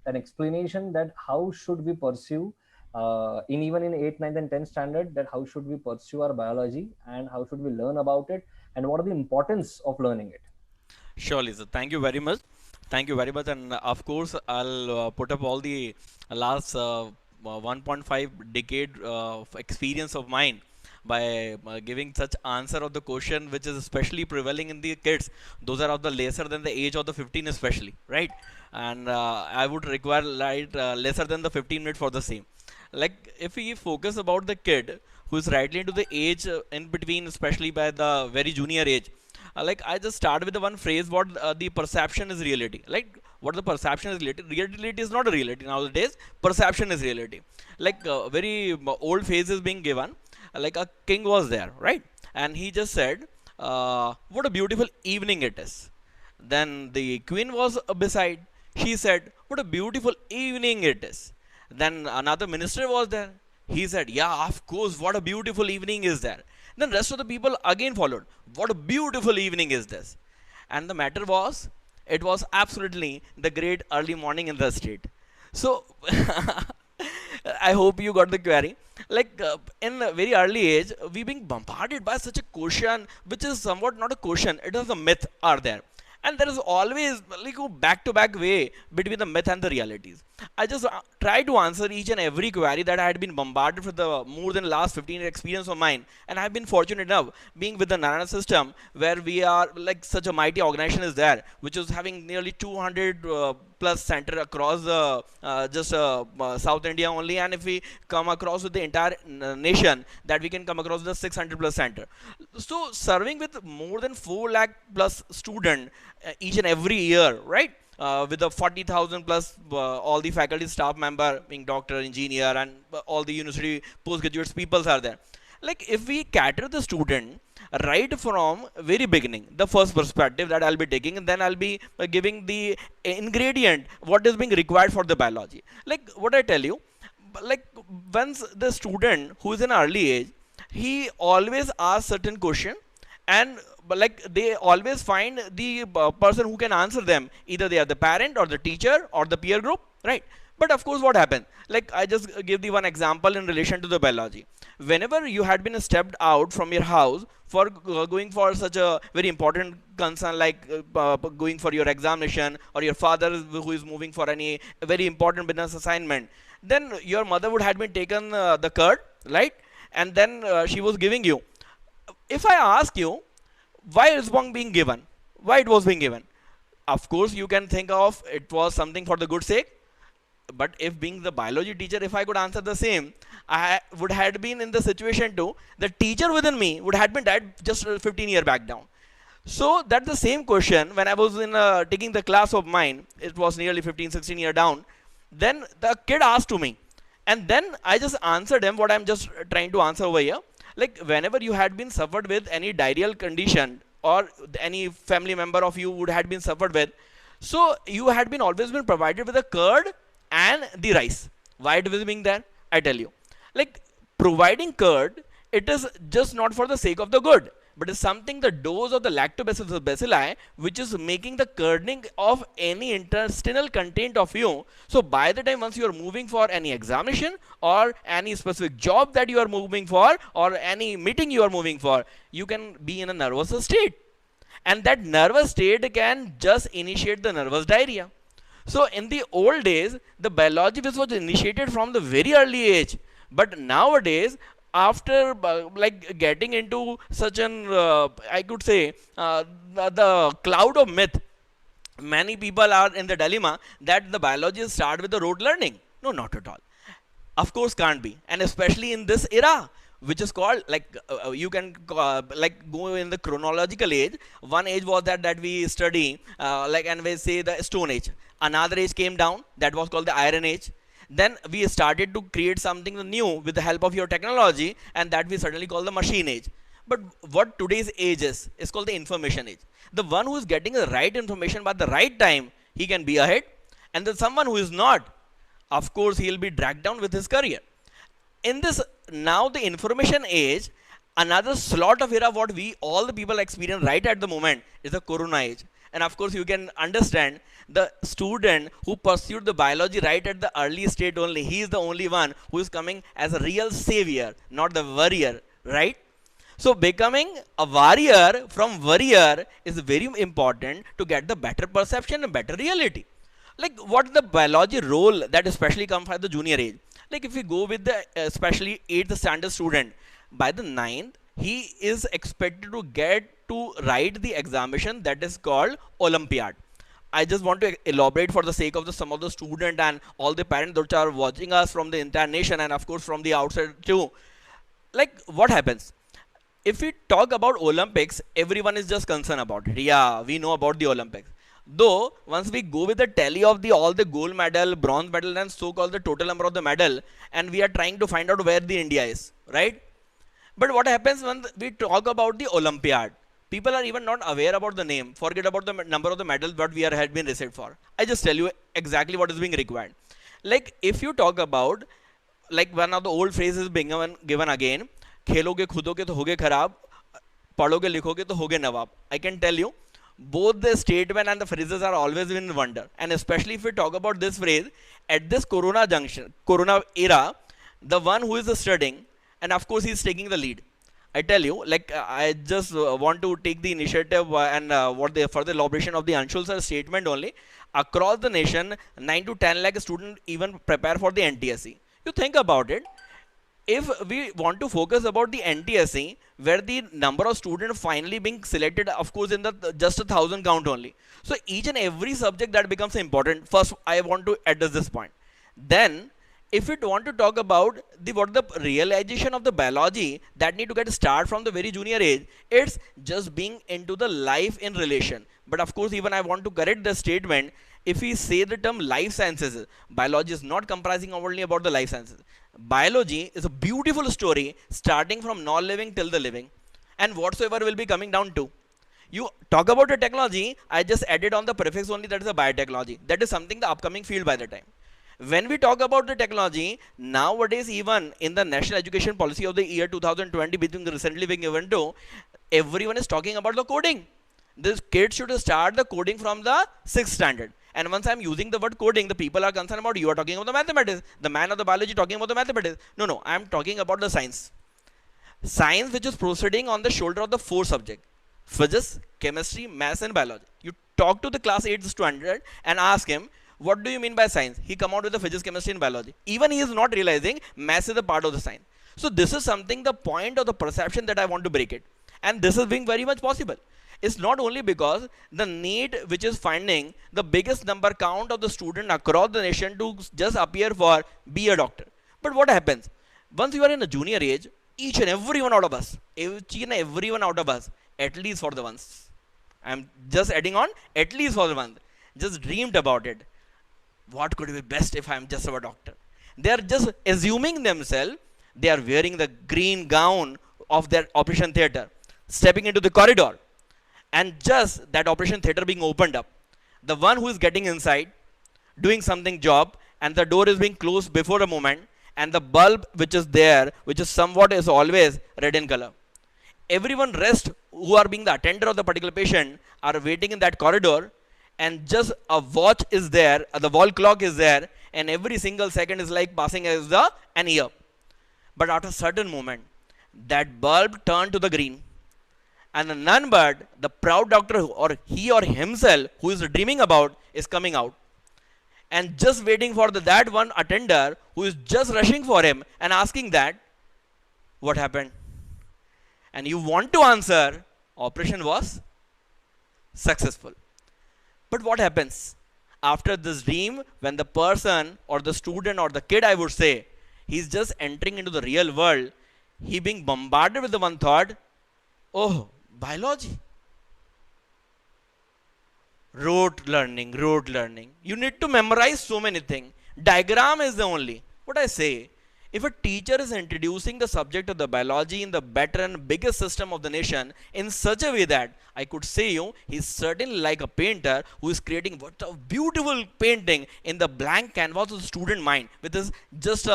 an explanation that how should we pursue in even in 8, 9, and 10 standard, that how should we pursue our biology and how should we learn about it and what are the importance of learning it. Surely, sir. Thank you very much. Thank you very much. And of course, I'll put up all the last 1.5 decade of experience of mine by giving such answer of the question, which is especially prevailing in the kids. Those are of the lesser than the age of the 15, especially, right? And I would require like lesser than the 15 minutes for the same. Like if we focus about the kid who is rightly into the age in between, especially by the very junior age, like I just start with the one phrase, what the perception is reality. Like what the perception is reality. Reality is not a reality nowadays. Perception is reality. Like very old phase is being given. Like a king was there, right? And he just said, "What a beautiful evening it is." Then the queen was beside. She said, "What a beautiful evening it is." Then another minister was there. He said, "Yeah, of course, what a beautiful evening is there." Then rest of the people again followed. "What a beautiful evening is this?" And the matter was, it was absolutely the great early morning in the state. So I hope you got the query. Like in a very early age, we being bombarded by such a question, which is somewhat not a question. It is a myth are there, and there is always like a back-to-back way between the myth and the realities. I just try to answer each and every query that I had been bombarded for the more than last 15 year experience of mine, and I've been fortunate enough being with the Narayana system, where we are like such a mighty organization is there, which is having nearly 200 plus center across the just South India only, and if we come across with the entire nation, that we can come across the 600 plus center. So serving with more than 4 lakh plus student each and every year, right? With the 40,000 plus all the faculty staff member being doctor, engineer, and all the university postgraduates peoples are there. Like if we cater the student right from very beginning, the first perspective that I'll be taking, and then I'll be giving the ingredient what is being required for the biology. Like what I tell you, like once the student who is in early age, he always asks certain question, and like they always find the person who can answer them, either they are the parent or the teacher or the peer group, right? But of course what happened, like I just give the one example in relation to the biology. Whenever you had been stepped out from your house for going for such a very important concern, like going for your examination, or your father who is moving for any very important business assignment, then your mother would have been taken the curd, right? And then she was giving you. If I ask you why is one being given, why it was being given, of course you can think of it was something for the good sake. But if being the biology teacher, if I could answer the same, I would have been in the situation too. The teacher within me would have been dead just 15 year back down. So that's the same question when I was in taking the class of mine. It was nearly 15, 16 year down. Then the kid asked to me, and then I just answered him what I'm just trying to answer over here. Like whenever you had been suffered with any diarrheal condition, or any family member of you would had been suffered with, so you had been always been provided with a curd and the rice. Why it was being there? I tell you. Like providing curd, it is just not for the sake of the good, but is something the dose of the lactobacillus bacilli, which is making the curdening of any intestinal content of you. So by the time once you are moving for any examination or any specific job that you are moving for or any meeting you are moving for, you can be in a nervous state. And that nervous state can just initiate the nervous diarrhea. So in the old days, the biology was initiated from the very early age. But nowadays, after like getting into such an, I could say, the cloud of myth, many people are in the dilemma that the biology start with the rote learning. No, not at all. Of course can't be, and especially in this era, which is called like you can like go in the chronological age. One age was that we study like, and we say the stone age. Another age came down, that was called the iron age. Then we started to create something new with the help of your technology, and that we certainly call the machine age. But what today's age is called the information age. The one who is getting the right information by the right time, he can be ahead, and then someone who is not, of course he'll be dragged down with his career. In this now the information age, another slot of era what we all the people experience right at the moment is the corona age. And of course you can understand the student who pursued the biology right at the early state only, he is the only one who is coming as a real savior, not the warrior, right? So becoming a warrior from warrior is very important to get the better perception and better reality. Like what the biology role that especially comes from the junior age. Like if we go with the especially 8th standard student, by the 9th, he is expected to get to write the examination that is called Olympiad. I just want to elaborate for the sake of some of the student and all the parents that are watching us from the entire nation and of course from the outside too. Like what happens? If we talk about Olympics, everyone is just concerned about it. Yeah, we know about the Olympics. Though once we go with the tally of the all the gold medal, bronze medal and so called the total number of the medal, and we are trying to find out where the India is, right? But what happens when we talk about the Olympiad? People are even not aware about the name, forget about the number of the medals what we are had been received for. I just tell you exactly what is being required. Like if you talk about, like one of the old phrases being given again, खेलोगे खुदोगे तो होगे खराब, पढ़ोगे लिखोगे तो होगे नवाब. I can tell you, both the statement and the phrases are always in wonder. And especially if we talk about this phrase, at this corona junction, corona era, the one who is studying, and of course he is taking the lead. I tell you, like I just want to take the initiative and what the further elaboration of the Anshul sir statement only. Across the nation, 9 to 10 lakh students even prepare for the NTSC. You think about it. If we want to focus about the NTSC, where the number of students finally being selected, of course, in the just 1,000 count only. So each and every subject that becomes important. First, I want to address this point. Then, if we want to talk about what the realization of the biology that need to get start from the very junior age, it's just being into the life in relation. But of course, even I want to correct the statement. If we say the term life sciences, biology is not comprising only about the life sciences. Biology is a beautiful story starting from non-living till the living and whatsoever will be coming down to. You talk about the technology, I just added on the prefix only, that is a biotechnology. That is something the upcoming field by the time. When we talk about the technology, nowadays even in the National Education Policy of the year 2020 being recently being given to, everyone is talking about the coding. This kids should start the coding from the 6th standard. And once I'm using the word coding, the people are concerned about you are talking about the mathematics. The man of the biology talking about the mathematics. No, I'm talking about the science. Science which is proceeding on the shoulder of the 4 subjects. Physics, chemistry, maths and biology. You talk to the class 8th standard and ask him, what do you mean by science? He come out with the physics, chemistry and biology. Even he is not realizing maths is a part of the science. So this is something, the point of the perception that I want to break it. And this is being very much possible. It's not only because the need which is finding the biggest number count of the student across the nation to just appear for be a doctor. But what happens? Once you are in a junior age, each and every one out of us, at least for the ones, I'm just adding on, at least for the ones, just dreamed about it. What could be best if I'm just a doctor? They are just assuming themselves, they are wearing the green gown of their operation theater, stepping into the corridor. And just that operation theater being opened up, the one who is getting inside, doing something job, and the door is being closed before a moment, and the bulb which is there, which is somewhat is always red in color. Everyone rest who are being the attender of the particular patient are waiting in that corridor, and just a watch is there, the wall clock is there, and every single second is like passing as an year. But at a certain moment, that bulb turned to the green, and none but the proud doctor or he or himself who is dreaming about is coming out, and just waiting for that one attender who is just rushing for him and asking that, what happened? And you want to answer, operation was successful. But what happens after this dream, when the person or the student or the kid, I would say, he's just entering into the real world, he being bombarded with the one thought, oh, biology. Rote learning. You need to memorize so many things. Diagram is the only. What I say, if a teacher is introducing the subject of the biology in the better and biggest system of the nation in such a way that I could say he's certainly like a painter who is creating what a beautiful painting in the blank canvas of the student mind with his just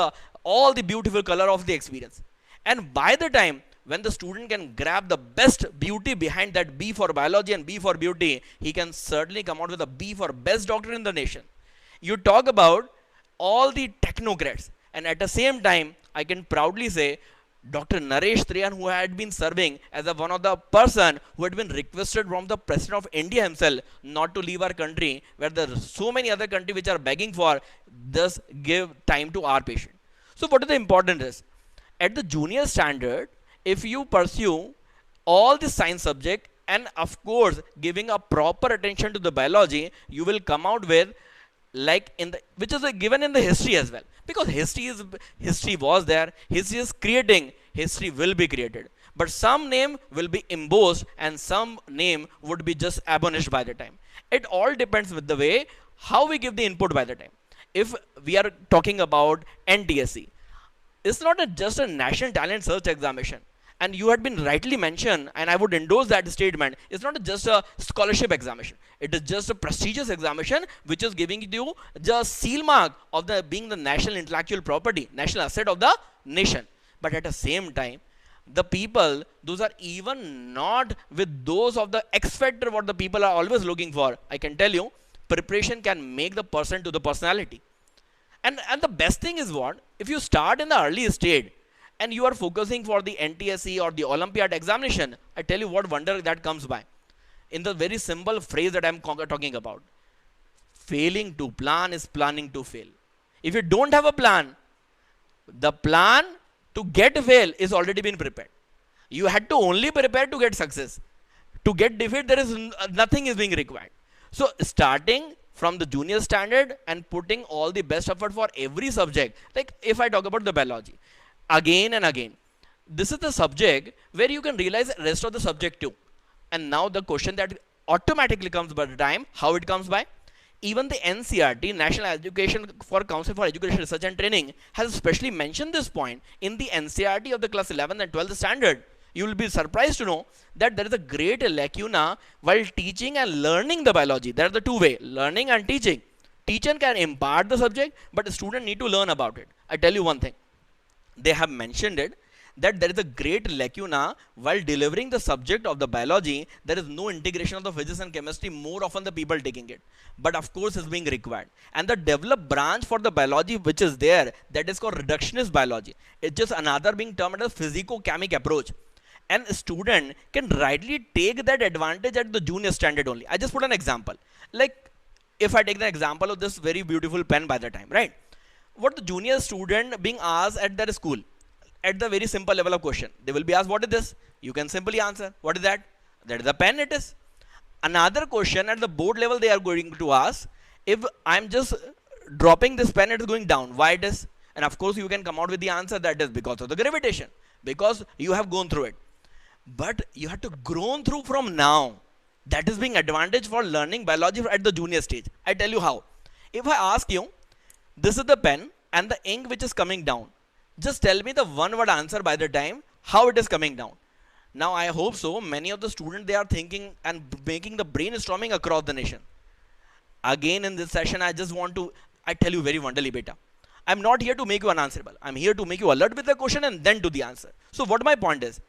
all the beautiful color of the experience. And by the time when the student can grab the best beauty behind that B for biology and B for beauty, he can certainly come out with a B for best doctor in the nation. You talk about all the technocrats, and at the same time, I can proudly say Dr. Naresh Trehan, who had been serving as one of the person who had been requested from the President of India himself not to leave our country, where there are so many other countries which are begging for this give time to our patient. So what is the important is, at the junior standard, if you pursue all the science subject and of course giving a proper attention to the biology, you will come out with like in the which is given in the history as well, because history was there, history is creating, history will be created, but some name will be embossed and some name would be just abolished by the time. It all depends with the way how we give the input by the time. If we are talking about NTSC, it's not just a national talent search examination, and you had been rightly mentioned, and I would endorse that statement. It's not just a scholarship examination, it is just a prestigious examination which is giving you just seal mark of the being the national intellectual property, national asset of the nation. But at the same time, the people, those are even not with those of the X factor what the people are always looking for. I can tell you, preparation can make the person to the personality. And the best thing is what, if you start in the early stage and you are focusing for the NTSC or the Olympiad examination, I tell you what wonder that comes by. In the very simple phrase that I'm talking about, failing to plan is planning to fail. If you don't have a plan, the plan to get fail is already been prepared. You had to only prepare to get success. To get defeat, there is nothing is being required. So starting from the junior standard and putting all the best effort for every subject, like if I talk about the biology, again and again, this is the subject where you can realize the rest of the subject too. And now the question that automatically comes by the time, how it comes by, even the NCERT, National Education for Council for Education Research and Training, has specially mentioned this point in the NCERT of the class 11th and 12th standard. You will be surprised to know that there is a great lacuna while teaching and learning the biology. There are the two ways, learning and teaching. Teacher can impart the subject, but the student need to learn about it. I tell you one thing, they have mentioned it, that there is a great lacuna while delivering the subject of the biology. There is no integration of the physics and chemistry, more often the people taking it, but of course is being required. And the developed branch for the biology which is there, that is called reductionist biology. It's just another being termed as physico-chemic approach, and a student can rightly take that advantage at the junior standard only. I just put an example, like if I take the example of this very beautiful pen by the time, right? What the junior student being asked at their school, at the very simple level of question, they will be asked, what is this? You can simply answer, what is that? That is the pen, it is. Another question at the board level they are going to ask, if I'm just dropping this pen, it is going down, why it is? And of course you can come out with the answer, that is because of the gravitation, because you have gone through it. But you have to grown through from now. That is being advantage for learning biology at the junior stage. I tell you how. If I ask you, this is the pen and the ink which is coming down, just tell me the one word answer by the time how it is coming down. Now I hope so many of the students, they are thinking and making the brainstorming across the nation. Again in this session, I just want to, I tell you very wonderfully, beta, I'm not here to make you unanswerable. I'm here to make you alert with the question and then do the answer. So what my point is,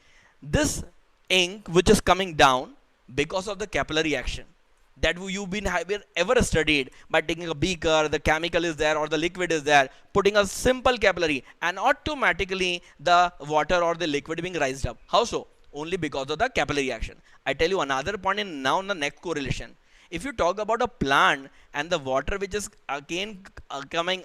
this ink which is coming down because of the capillary action that you've been ever studied by taking a beaker, the chemical is there or the liquid is there, putting a simple capillary and automatically the water or the liquid being raised up. How so? Only because of the capillary action. I tell you another point in now in the next correlation. If you talk about a plant and the water which is again coming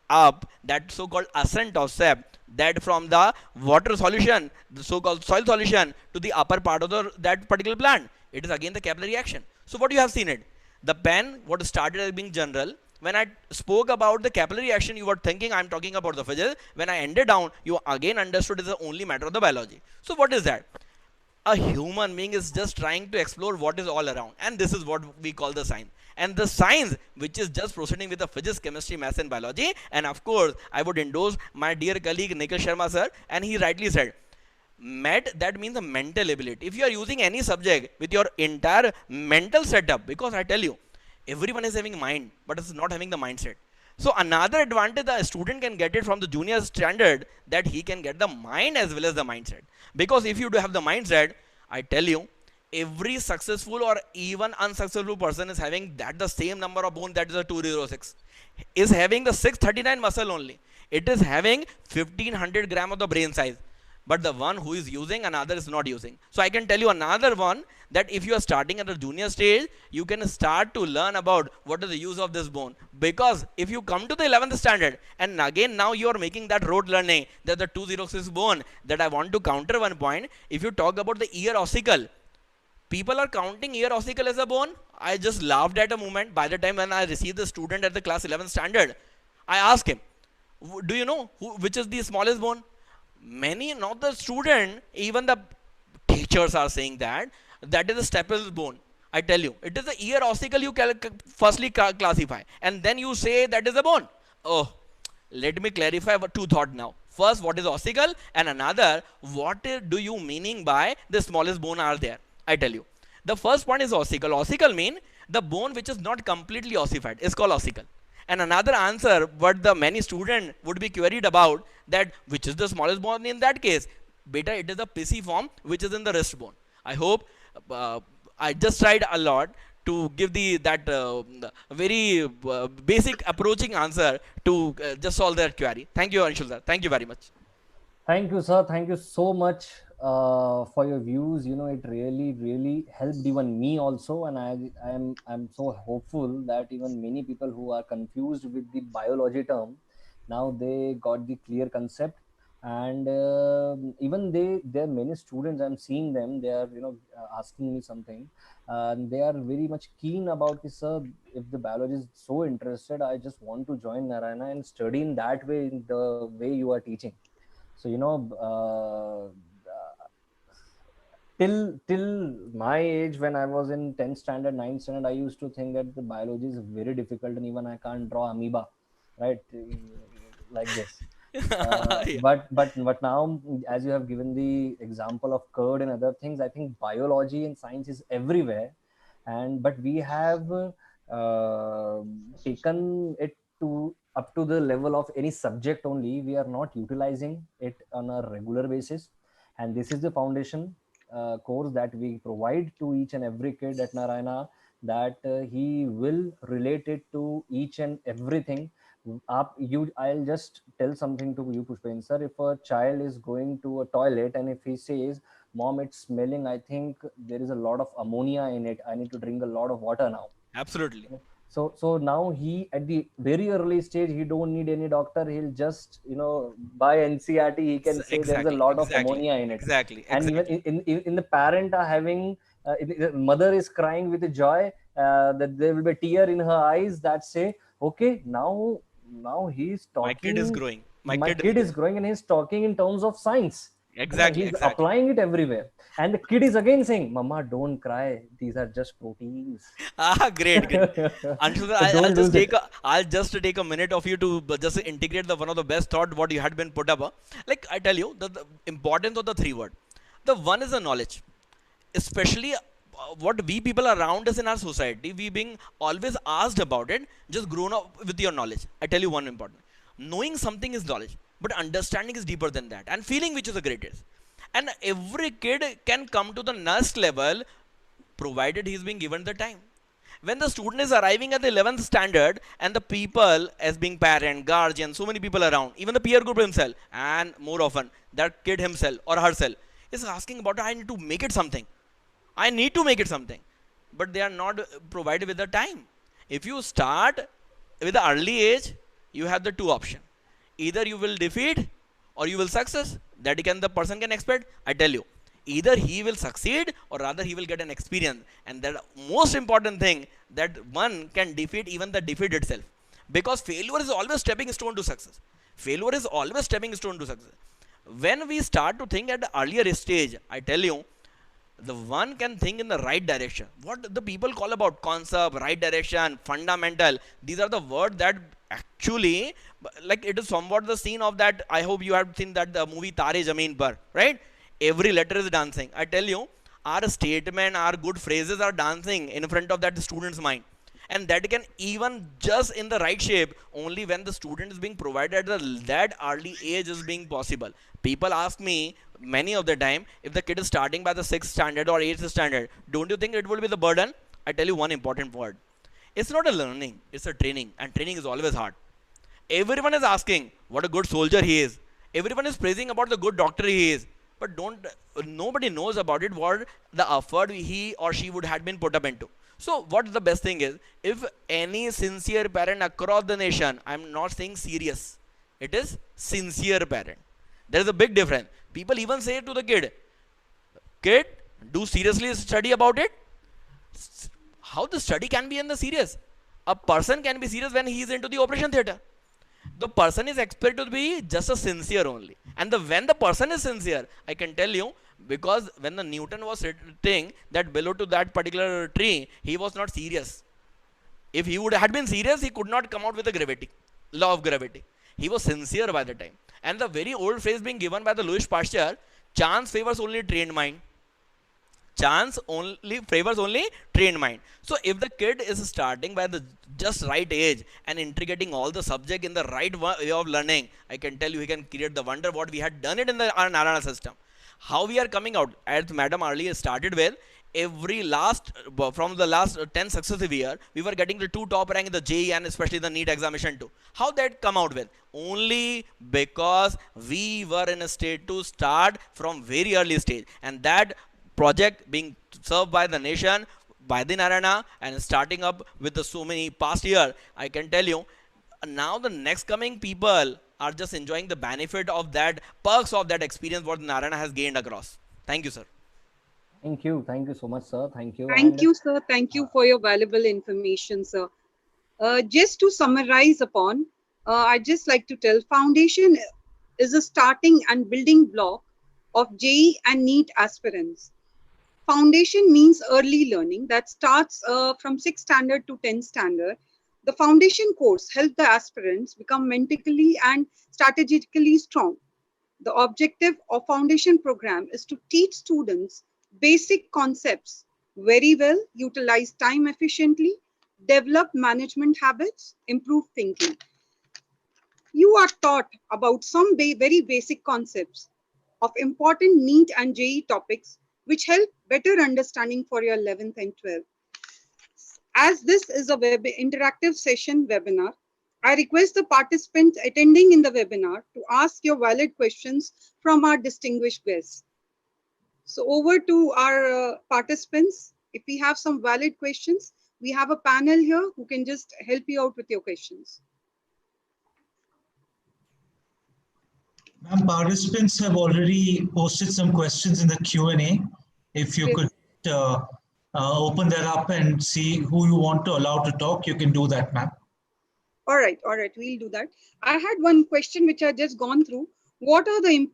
up, that so-called ascent of sap, that from the water solution, the so-called soil solution, to the upper part of that particular plant, it is again the capillary action. So what you have seen it, the pen what started as being general, when I spoke about the capillary action you were thinking I'm talking about the physics, when I ended down you again understood it is the only matter of the biology. So what is that? A human being is just trying to explore what is all around, and this is what we call the science. And the science which is just proceeding with the physics, chemistry, maths and biology. And of course I would endorse my dear colleague Nikhil Sharma sir, and he rightly said met, that means the mental ability. If you are using any subject with your entire mental setup, because I tell you everyone is having mind but is not having the mindset. So another advantage the student can get it from the junior standard, that he can get the mind as well as the mindset. Because if you do have the mindset, I tell you every successful or even unsuccessful person is having that the same number of bone, that is a 206, is having the 639 muscle only. It is having 1500 gram of the brain size, but the one who is using, another is not using. So I can tell you another one, that if you are starting at the junior stage, you can start to learn about what is the use of this bone. Because if you come to the 11th standard and again now you are making that road learning, that the 206 bone, that I want to counter one point. If you talk about the ear ossicle, people are counting ear ossicle as a bone. I just laughed at a moment. By the time when I received the student at the class 11th standard, I asked him, do you know which is the smallest bone? Many, not the student, even the teachers are saying that that is the stapes bone. I tell you, it is the ear ossicle you firstly classify, and then you say that is a bone. Oh, let me clarify two thoughts now. First, what is ossicle, and another, what do you meaning by the smallest bone are there? I tell you, the first one is ossicle. Ossicle mean the bone which is not completely ossified is called ossicle. And another answer what the many student would be queried about, that which is the smallest bone in that case, beta, it is the pisiform which is in the wrist bone. I hope I just tried a lot to give that very basic approaching answer to just solve their query. Thank you, Anshul sir. Thank you very much. Thank you, sir. Thank you so much for your views. You know, it really helped even me also, and I'm so hopeful that even many people who are confused with the biology term, now they got the clear concept. And even there are many students, I'm seeing them, they are asking me something, and they are very much keen about this, sir. If the biology is so interested, I just want to join Narayana and study in that way, in the way you are teaching. So till my age, when I was in 10th standard, 9th standard, I used to think that the biology is very difficult and even I can't draw amoeba, right, like this. Yeah. But now, as you have given the example of curd and other things, I think biology and science is everywhere, but we have taken it to up to the level of any subject only. We are not utilizing it on a regular basis, and this is the foundation course that we provide to each and every kid at Narayana, that he will relate it to each and everything. I'll just tell something to you, Pushpen sir. If a child is going to a toilet and if he says, "Mom, it's smelling, I think there is a lot of ammonia in it, I need to drink a lot of water now." Absolutely. So now he, at the very early stage, he don't need any doctor. He'll just buy NCRT. He can say there's a lot of ammonia in it. Exactly. And even in the parent are having the mother is crying with joy, that there will be a tear in her eyes, that say, okay, now he's talking. My kid is growing. My kid is growing, and he's talking in terms of science. Exactly. He's applying it everywhere, and the kid is again saying, "Mama, don't cry. These are just proteins." Great. Anshu, I'll just take a minute of you to just integrate the one of the best thought what you had been put up. Like I tell you, the importance of the three word. The one is the knowledge, especially what we people around us in our society, we being always asked about it. Just grown up with your knowledge. I tell you one important. Knowing something is knowledge, but understanding is deeper than that, and feeling which is the greatest. And every kid can come to the next level provided he's being given the time. When the student is arriving at the 11th standard and the people as being parent, guardian, so many people around, even the peer group himself, and more often that kid himself or herself is asking about, I need to make it something. I need to make it something. But they are not provided with the time. If you start with the early age, you have the two options. Either you will defeat or you will success. That can the person can expect. I tell you, either he will succeed or rather he will get an experience. And the most important thing that one can defeat even the defeat itself. Because failure is always stepping stone to success. Failure is always stepping stone to success. When we start to think at the earlier stage, I tell you, the one can think in the right direction. What the people call about concept, right direction, fundamental, these are the words that actually, like it is somewhat the scene of that. I hope you have seen that the movie Tare Zameen Par, right? Every letter is dancing. I tell you, our statement, our good phrases are dancing in front of that student's mind. And that can even just in the right shape only when the student is being provided that early age is being possible. People ask me many of the time, if the kid is starting by the 6th standard or 8th standard, don't you think it will be the burden? I tell you one important word. It's not a learning, it's a training, and training is always hard. Everyone is asking what a good soldier he is. Everyone is praising about the good doctor he is. But nobody knows about it, what the effort he or she would have been put up into. So what the best thing is, if any sincere parent across the nation, I'm not saying serious, it is sincere parent. There is a big difference. People even say to the kid, do seriously study about it. How the study can be in the serious? A person can be serious when he is into the operation theater. The person is expected to be just a sincere only. And when the person is sincere, I can tell you, because when the Newton was sitting that below to that particular tree, he was not serious. If he would have been serious, he could not come out with the gravity, law of gravity. He was sincere by the time. And the very old phrase being given by the Louis Pasteur, chance favors only trained mind. Chance only favors only trained mind. So if the kid is starting by the just right age and integrating all the subject in the right way of learning, I can tell you he can create the wonder what we had done it in our Narayana system. How we are coming out, as Madam earlier started with, every from the last 10 successive year, we were getting the 2 top rank in the JEE and especially the NEET examination too. How that come out with? Only because we were in a state to start from very early stage, and that project being served by the nation, by the Narayana, and starting up with the so many past year, I can tell you, now the next coming people are just enjoying the benefit of that, perks of that experience what Narayana has gained across. Thank you, sir. Thank you so much, sir. Thank you. Thank you, sir. Thank you for your valuable information, sir. Just to summarize upon, I'd just like to tell, foundation is a starting and building block of JEE and NEET aspirants. Foundation means early learning that starts from 6th standard to 10th standard. The foundation course helps the aspirants become mentally and strategically strong. The objective of foundation program is to teach students basic concepts very well, utilize time efficiently, develop management habits, improve thinking. You are taught about some very basic concepts of important NEET and JEE topics which help better understanding for your 11th and 12th. As this is a interactive session webinar, I request the participants attending in the webinar to ask your valid questions from our distinguished guests. So over to our participants. If we have some valid questions, we have a panel here who can just help you out with your questions. Ma'am, participants have already posted some questions in the Q&A. If you could open that up and see who you want to allow to talk, you can do that, ma'am. All right, we'll do that. I had one question which I just gone through. What are the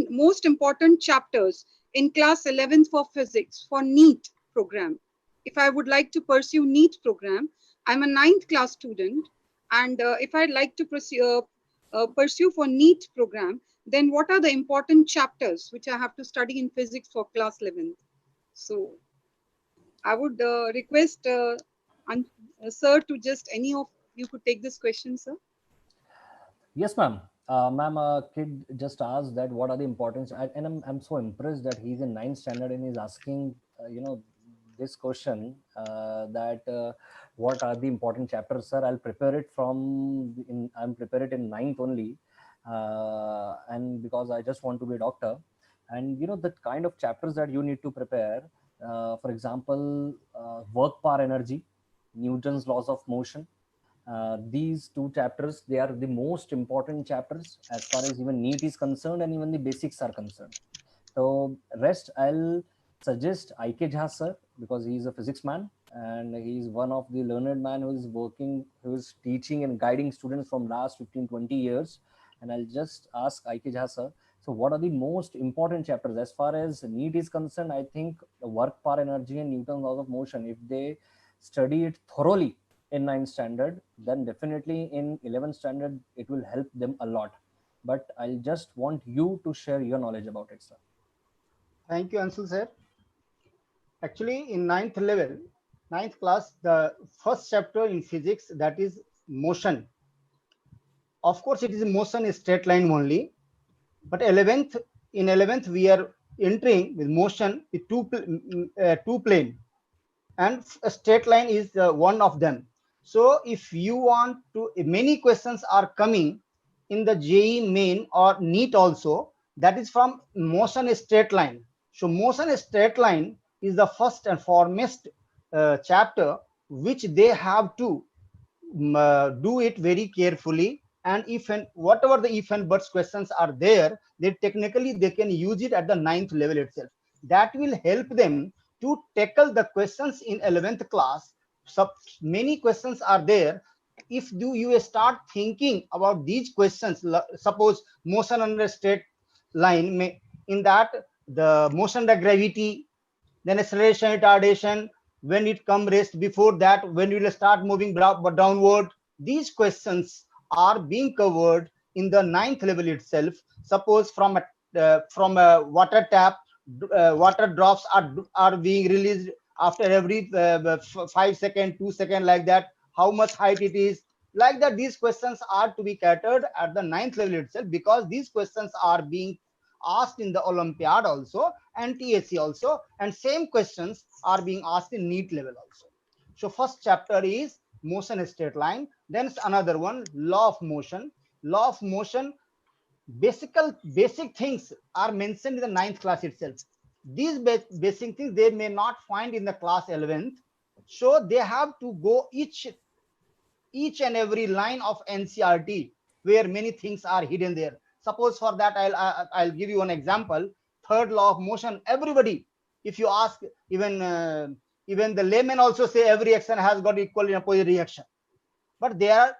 most important chapters in class 11th for physics for NEET program? If I would like to pursue NEET program, I'm a 9th class student, and if I'd like to pursue for NEET program, then what are the important chapters which I have to study in physics for class 11th? So I would request sir to just any of you could take this question, sir. Yes, ma'am. Ma'am, a kid just asked that what are the importance, and I'm so impressed that he's in 9th standard and he's asking, this question, that what are the important chapters, sir? I'll prepare it I'm prepare it in 9th only, and because I just want to be a doctor, and the kind of chapters that you need to prepare, for example, work power energy, Newton's laws of motion. These two chapters, they are the most important chapters as far as even NEET is concerned, and even the basics are concerned. So rest, I'll suggest IK Jha sir, because he is a physics man and he is one of the learned man who is teaching and guiding students from last 15-20 years. And I'll just ask IK Jha sir, so what are the most important chapters as far as NEET is concerned? I think the work power energy and Newton's laws of motion, if they study it thoroughly in 9th standard, then definitely in 11th standard it will help them a lot. But I'll just want you to share your knowledge about it, sir. Thank you, Anshul sir. Actually, in 9th level, 9th class, the first chapter in physics, that is motion. Of course, it is motion is straight line only. But in 11th, we are entering with motion with two plane, and a straight line is one of them. So if you want to, many questions are coming in the JEE main or NEET also, that is from motion straight line. So motion straight line is the first and foremost chapter which they have to do it very carefully. And whatever the if and buts questions are there, they can use it at the 9th level itself. That will help them to tackle the questions in 11th class. So many questions are there. If you start thinking about these questions, suppose motion under straight line, in that the motion under gravity, then acceleration, retardation, when it come rest, before that when you will start moving downward, these questions are being covered in the 9th level itself. Suppose from a water tap, water drops are being released after every 5 seconds, 2 seconds, like that, how much height it is, like that. These questions are to be catered at the 9th level itself, because these questions are being asked in the Olympiad also and TSC also, and same questions are being asked in NEET level also. So first chapter is motion straight line. Then another one, law of motion. Law of motion, basic things are mentioned in the 9th class itself. These basic things they may not find in the class 11th, so they have to go each and every line of NCERT where many things are hidden there. Suppose for that, I'll give you an example. Third law of motion, everybody, if you ask, even the layman also say every action has got equal and opposite reaction. But there are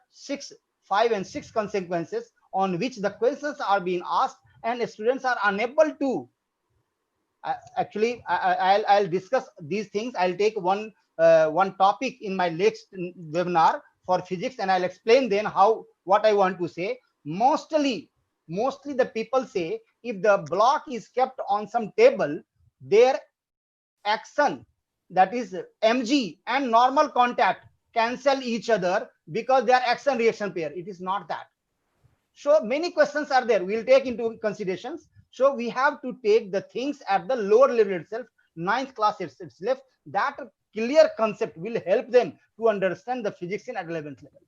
5 and 6 consequences on which the questions are being asked, and students are unable to. Actually, I'll discuss these things. I'll take one topic in my next webinar for physics, and I'll explain then what I want to say. Mostly the people say if the block is kept on some table, their action, that is mg, and normal contact cancel each other because they are action reaction pair. It is not that. So many questions are there, we'll take into considerations. So we have to take the things at the lower level itself, 9th class itself. That clear concept will help them to understand the physics in at 11th level.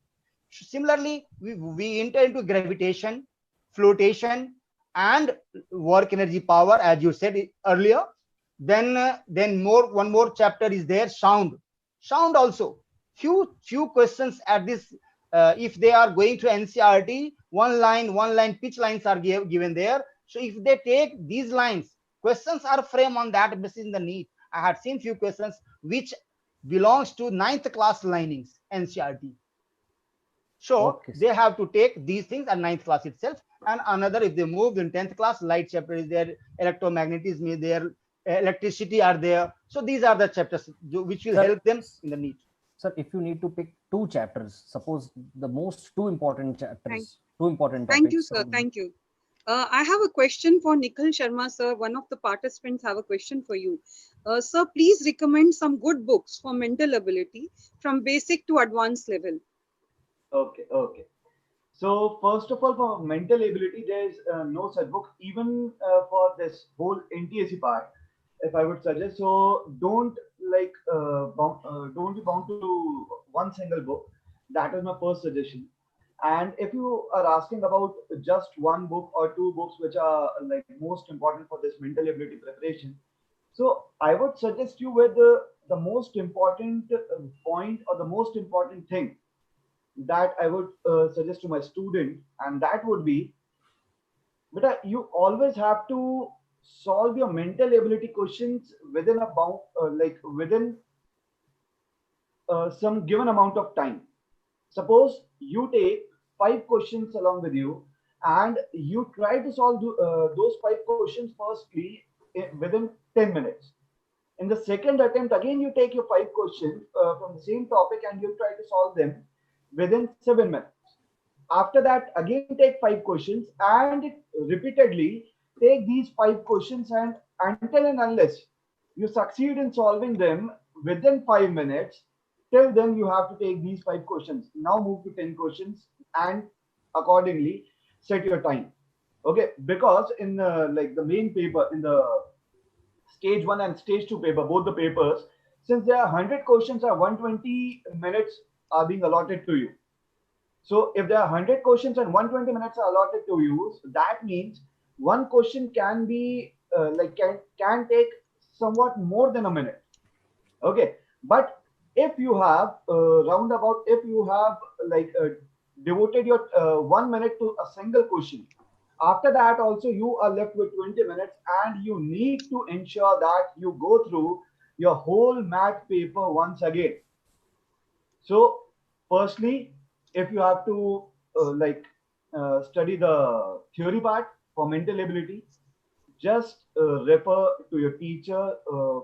Similarly, we enter into gravitation, flotation, and work energy power, as you said earlier. Then one more chapter is there, sound also. Few questions at this, if they are going to NCERT, one line pitch lines are given there. So if they take these lines, questions are framed on that basis in the NEET. I had seen few questions which belongs to 9th class linings, NCERT. So they have to take these things at 9th class itself. And another, if they move in 10th class, light chapter is there, electromagnetism is there, electricity are there. So these are the chapters which will help them in the NEET. Sir, if you need to pick 2 chapters, suppose the most 2 important chapters, 2 important topics. Thank you, sir. Thank you. I have a question for Nikhil Sharma, sir. One of the participants have a question for you. Sir, please recommend some good books for mental ability from basic to advanced level. Okay. So first of all, for mental ability, there is no such book. Even for this whole NTSC part, if I would suggest, so don't be bound to one single book. That is my first suggestion. And if you are asking about just one book or two books which are like most important for this mental ability preparation, so I would suggest you with the most important point or the most important thing that I would suggest to my student, and that would be, but you always have to solve your mental ability questions within a bound, within some given amount of time. Suppose you take 5 questions along with you, and you try to solve those 5 questions firstly within 10 minutes. In the second attempt, again, you take your 5 questions from the same topic and you try to solve them within 7 minutes. After that, again, take 5 questions and repeatedly take these 5 questions, and until and unless you succeed in solving them within 5 minutes, till then you have to take these 5 questions. Now move to 10 questions and accordingly set your time. Okay, because in like the main paper, in the stage 1 and stage 2 paper, both the papers, since there are 100 questions, are 120 minutes are being allotted to you. So if there are 100 questions and 120 minutes are allotted to you, that means one question can be can take somewhat more than a minute. Okay, but if you have roundabout, if you have like devoted your 1 minute to a single question, after that also you are left with 20 minutes, and you need to ensure that you go through your whole math paper once again. So, firstly, if you have to study the theory part for mental ability, just refer to your teacher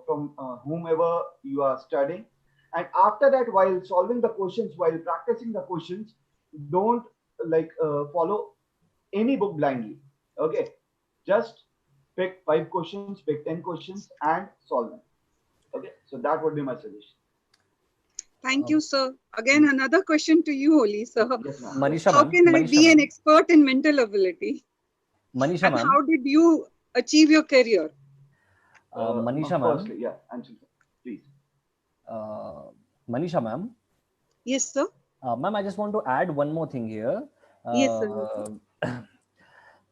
from whomever you are studying. And after that, while solving the questions, while practicing the questions, don't follow any book blindly. Okay, just pick 5 questions, pick 10 questions, and solve them. Okay, so that would be my suggestion. Thank you, sir. Again, another question to you, Oli, sir. Yes, ma'am. Manisha How ma'am, can I Manisha be an ma'am, expert in mental ability? Manisha And ma'am, how did you achieve your career? Manisha ma'am, Firstly, yeah, answer, please. Manisha ma'am. Yes, sir. Ma'am, I just want to add one more thing here. Yes, sir.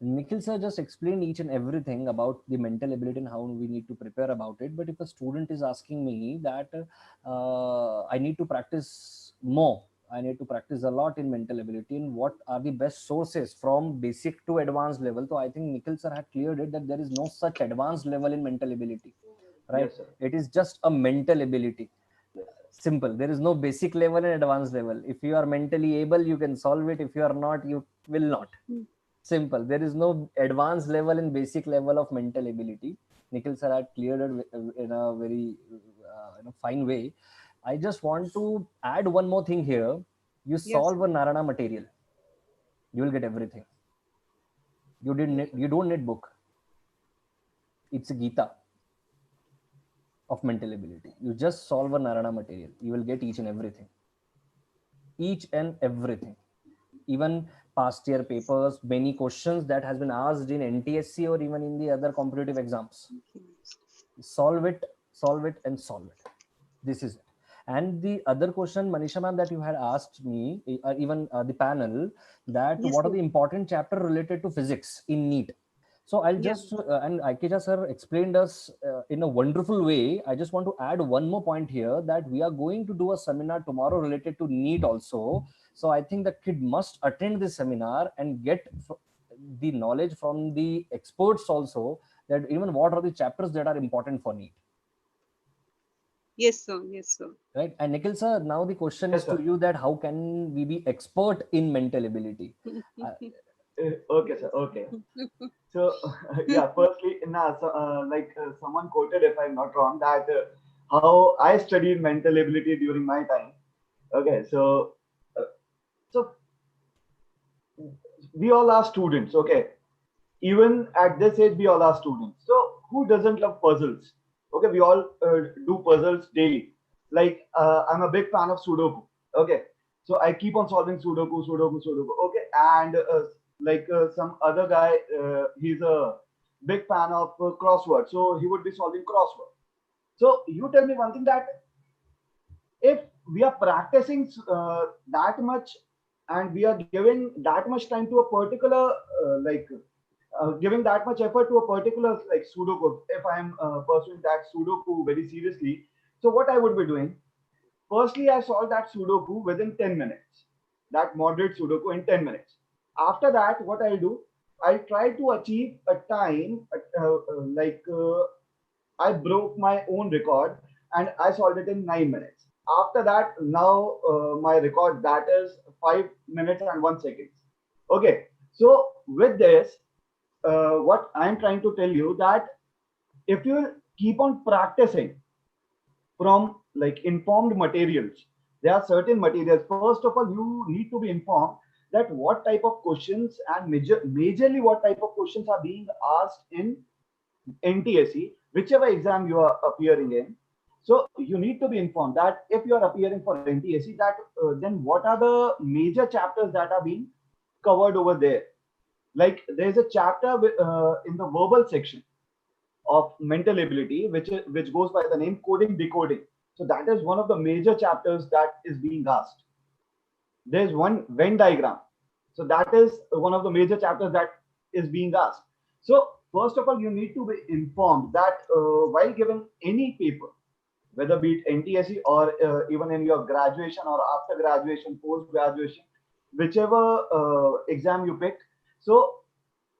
Nikhil sir just explained each and everything about the mental ability and how we need to prepare about it. But if a student is asking me that I need to practice more, I need to practice a lot in mental ability, and what are the best sources from basic to advanced level? So I think Nikhil sir had cleared it that there is no such advanced level in mental ability, right? Yes, sir. It is just a mental ability. Simple. There is no basic level and advanced level. If you are mentally able, you can solve it. If you are not, you will not. Simple. There is no advanced level and basic level of mental ability. Nikhil sir had cleared it in a very fine way. I just want to add one more thing here. You solve a Narana material, you will get everything. You don't need book. It's a Gita of mental ability. You just solve a Narana material, you will get each and everything. Each and everything. Even past year papers, many questions that has been asked in NTSC or even in the other competitive exams. Solve it, and solve it. This is it. And the other question, Manisha ma'am, that you had asked me, even the panel, that what are the important chapter related to physics in NEET? So I'll just, and Aikeja sir explained us in a wonderful way. I just want to add one more point here, that we are going to do a seminar tomorrow related to NEET also. So I think the kid must attend this seminar and get the knowledge from the experts also, that even what are the chapters that are important for NEET. Yes, sir. Yes, sir. Right. And Nikhil sir, now the question is to you, that how can we be expert in mental ability? Okay, sir. Okay. So, yeah, firstly, someone quoted, if I'm not wrong, that how I studied mental ability during my time. Okay, so we all are students. Okay, even at this age, we all are students. So, who doesn't love puzzles? Okay, we all do puzzles daily. Like, I'm a big fan of Sudoku. Okay, So I keep on solving Sudoku, Sudoku, Sudoku. Okay, and some other guy, he's a big fan of crossword, so he would be solving crossword. So you tell me one thing, that if we are practicing that much and we are giving that much time to a particular giving that much effort to a particular like Sudoku, if I am pursuing that Sudoku very seriously, so what I would be doing? Firstly, I solved that Sudoku within 10 minutes, that moderate Sudoku in 10 minutes. After that, what I'll do, I'll try to achieve a time, I broke my own record and I solved it in 9 minutes. After that, now my record, that is 5 minutes and 1 second. Okay, so with this, what I'm trying to tell you, that if you keep on practicing from like informed materials, there are certain materials. First of all, you need to be informed that what type of questions and majorly what type of questions are being asked in NTSE, whichever exam you are appearing in. So you need to be informed that if you are appearing for NTSE, that then what are the major chapters that are being covered over there. Like there's a chapter in the verbal section of mental ability, which goes by the name coding decoding. So that is one of the major chapters that is being asked. There's one Venn diagram. So that is one of the major chapters that is being asked. So first of all, you need to be informed that while giving any paper, whether be it NTSE or even in your graduation or after graduation, post graduation, whichever exam you pick. So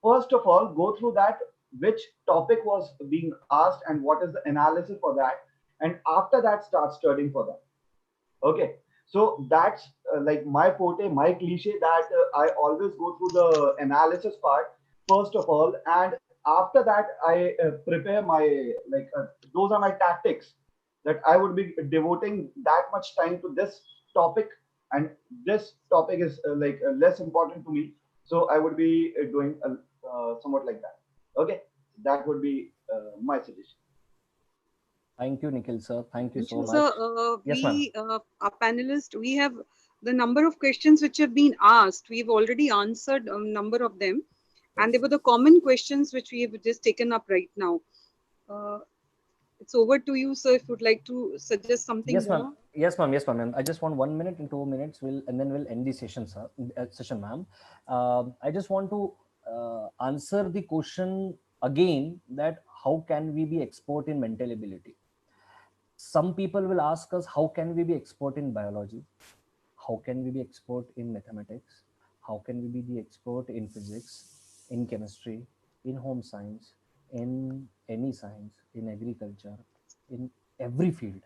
first of all, go through that, which topic was being asked and what is the analysis for that. And after that, start studying for that. Okay. So that's like my forte, my cliche, that I always go through the analysis part first of all, and after that I prepare my those are my tactics, that I would be devoting that much time to this topic, and this topic is less important to me. So I would be doing somewhat like that. Okay, that would be my suggestion. Thank you, Nikhil sir. Thank you so much. So Yes, ma'am. our panelists, we have the number of questions which have been asked. We've already answered a number of them, and they were the common questions which we have just taken up right now. It's over to you, sir, if you'd like to suggest something Yes, more. ma'am. Yes, ma'am. Yes, ma'am. I just want 1 minute and 2 minutes. And then we'll end the session, sir. Session, ma'am. I just want to answer the question again, that how can we be expert in mental ability? Some people will ask us, how can we be expert in biology? How can we be expert in mathematics? How can we be the expert in physics, in chemistry, in home science, in any science, in agriculture, in every field?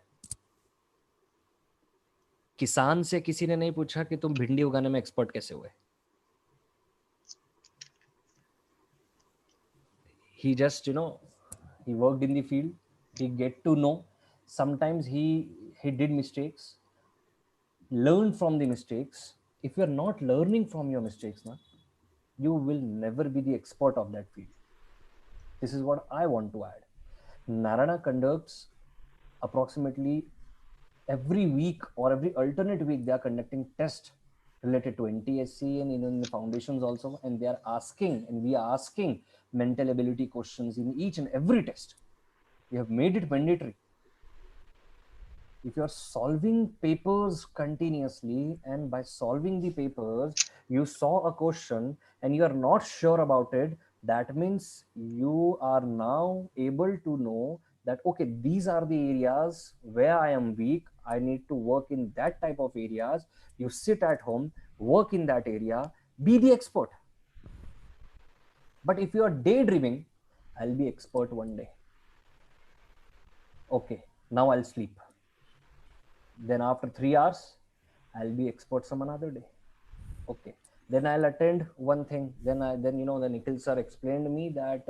किसान से किसी ने नहीं पूछा कि तुम भिंडी उगाने में एक्सपर्ट कैसे हुए. He just, he worked in the field. He get to know. Sometimes he did mistakes. Learn from the mistakes. If you are not learning from your mistakes, you will never be the expert of that field. This is what I want to add. Narana conducts approximately every week or every alternate week, they are conducting tests related to NTSC and in the foundations also, and they are asking, and we are asking mental ability questions in each and every test. We have made it mandatory. If you are solving papers continuously, and by solving the papers, you saw a question and you are not sure about it, that means you are now able to know that, okay, these are the areas where I am weak. I need to work in that type of areas. You sit at home, work in that area, be the expert. But if you are daydreaming, I'll be expert one day. Okay, now I'll sleep. Then after 3 hours, I'll be expert some another day. Okay. Then I'll attend one thing. Then the Nikhil sir explained me that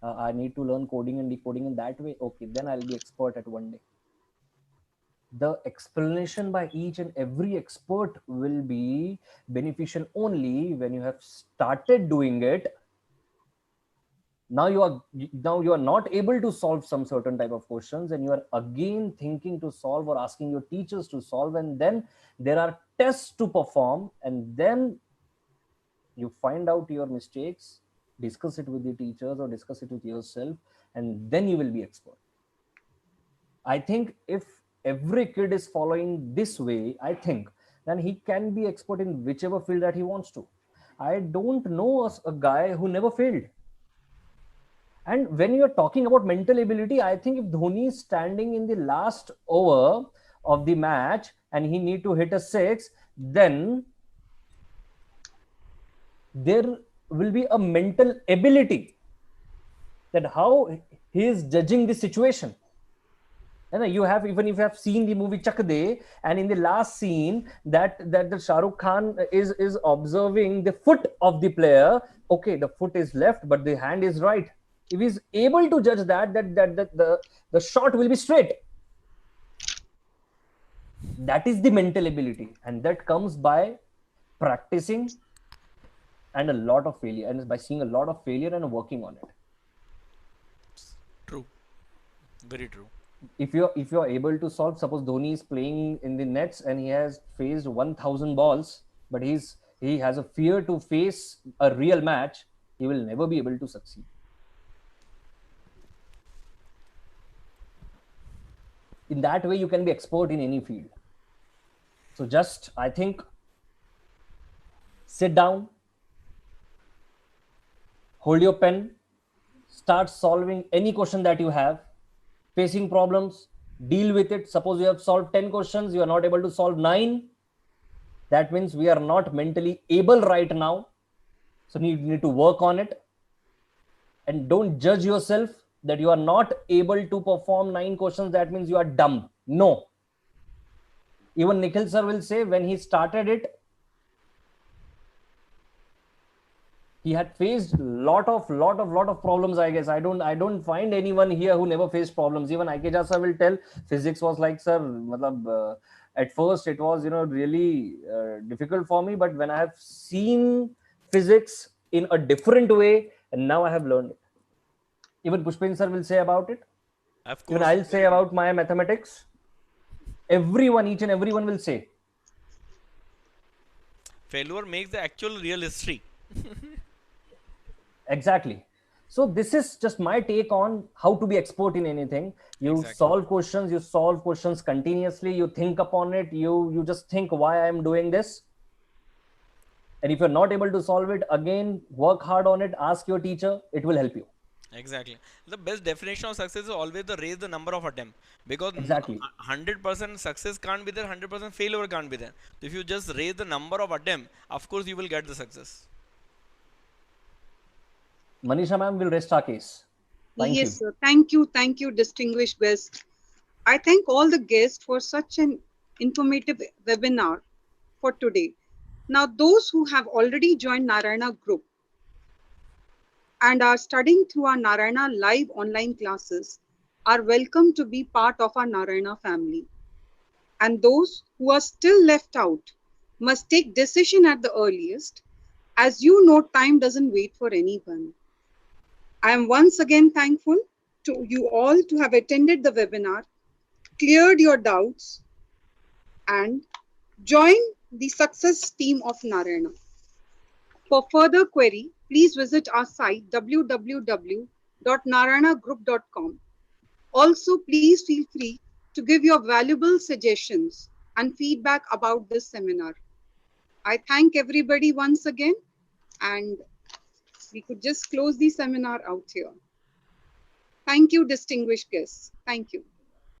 I need to learn coding and decoding in that way. Okay. Then I'll be expert at one day. The explanation by each and every expert will be beneficial only when you have started doing it Now you are not able to solve some certain type of questions, and you are again thinking to solve or asking your teachers to solve, and then there are tests to perform, and then you find out your mistakes, discuss it with the teachers or discuss it with yourself, and then you will be expert. I think if every kid is following this way, I think then he can be expert in whichever field that he wants to. I don't know a guy who never failed. And when you're talking about mental ability, I think if Dhoni is standing in the last over of the match and he need to hit a six, then there will be a mental ability that how he is judging the situation. And you have, even if you have seen the movie Chak De, and in the last scene that the Shah Rukh Khan is observing the foot of the player. Okay, the foot is left, but the hand is right. If he's able to judge that the shot will be straight. That is the mental ability, and that comes by practicing and a lot of failure, and by seeing a lot of failure and working on it. True. Very true. If you're able to solve, suppose Dhoni is playing in the nets and he has faced 1000 balls, but he has a fear to face a real match, he will never be able to succeed. In that way, you can be expert in any field. So just, I think, sit down, hold your pen, start solving any question that you have, facing problems, deal with it. Suppose you have solved 10 questions, you are not able to solve 9. That means we are not mentally able right now. So you need to work on it. And don't judge yourself that you are not able to perform 9 questions. That means you are dumb. No. Even Nikhil sir will say when he started it, he had faced lot of problems. I guess I don't find anyone here who never faced problems. Even Aikeja sir will tell physics was like, sir, at first it was really difficult for me, but when I have seen physics in a different way, and now I have learned it. Even Pushpin sir will say about it. Of course. Even I'll say about my mathematics. Each and everyone will say. Failure makes the actual real history. Exactly. So this is just my take on how to be expert in anything. You solve questions continuously. You think upon it. You just think why I am doing this. And if you're not able to solve it, again, work hard on it. Ask your teacher. It will help you. Exactly. The best definition of success is always raise the number of attempts, because Exactly. 100% success can't be there, 100% failure can't be there. So if you just raise the number of attempts, of course you will get the success. Manisha ma'am will rest our case. Thank you. Yes, sir. Thank you, distinguished guest. I thank all the guests for such an informative webinar for today. Now, those who have already joined Narayana Group and are studying through our Narayana live online classes are welcome to be part of our Narayana family. And those who are still left out must take decision at the earliest. As you know, time doesn't wait for anyone. I am once again thankful to you all to have attended the webinar, cleared your doubts, and joined the success team of Narayana. For further query, please visit our site www.narayanagroup.com. Also, please feel free to give your valuable suggestions and feedback about this seminar. I thank everybody once again, and we could just close the seminar out here. Thank you, distinguished guests. Thank you.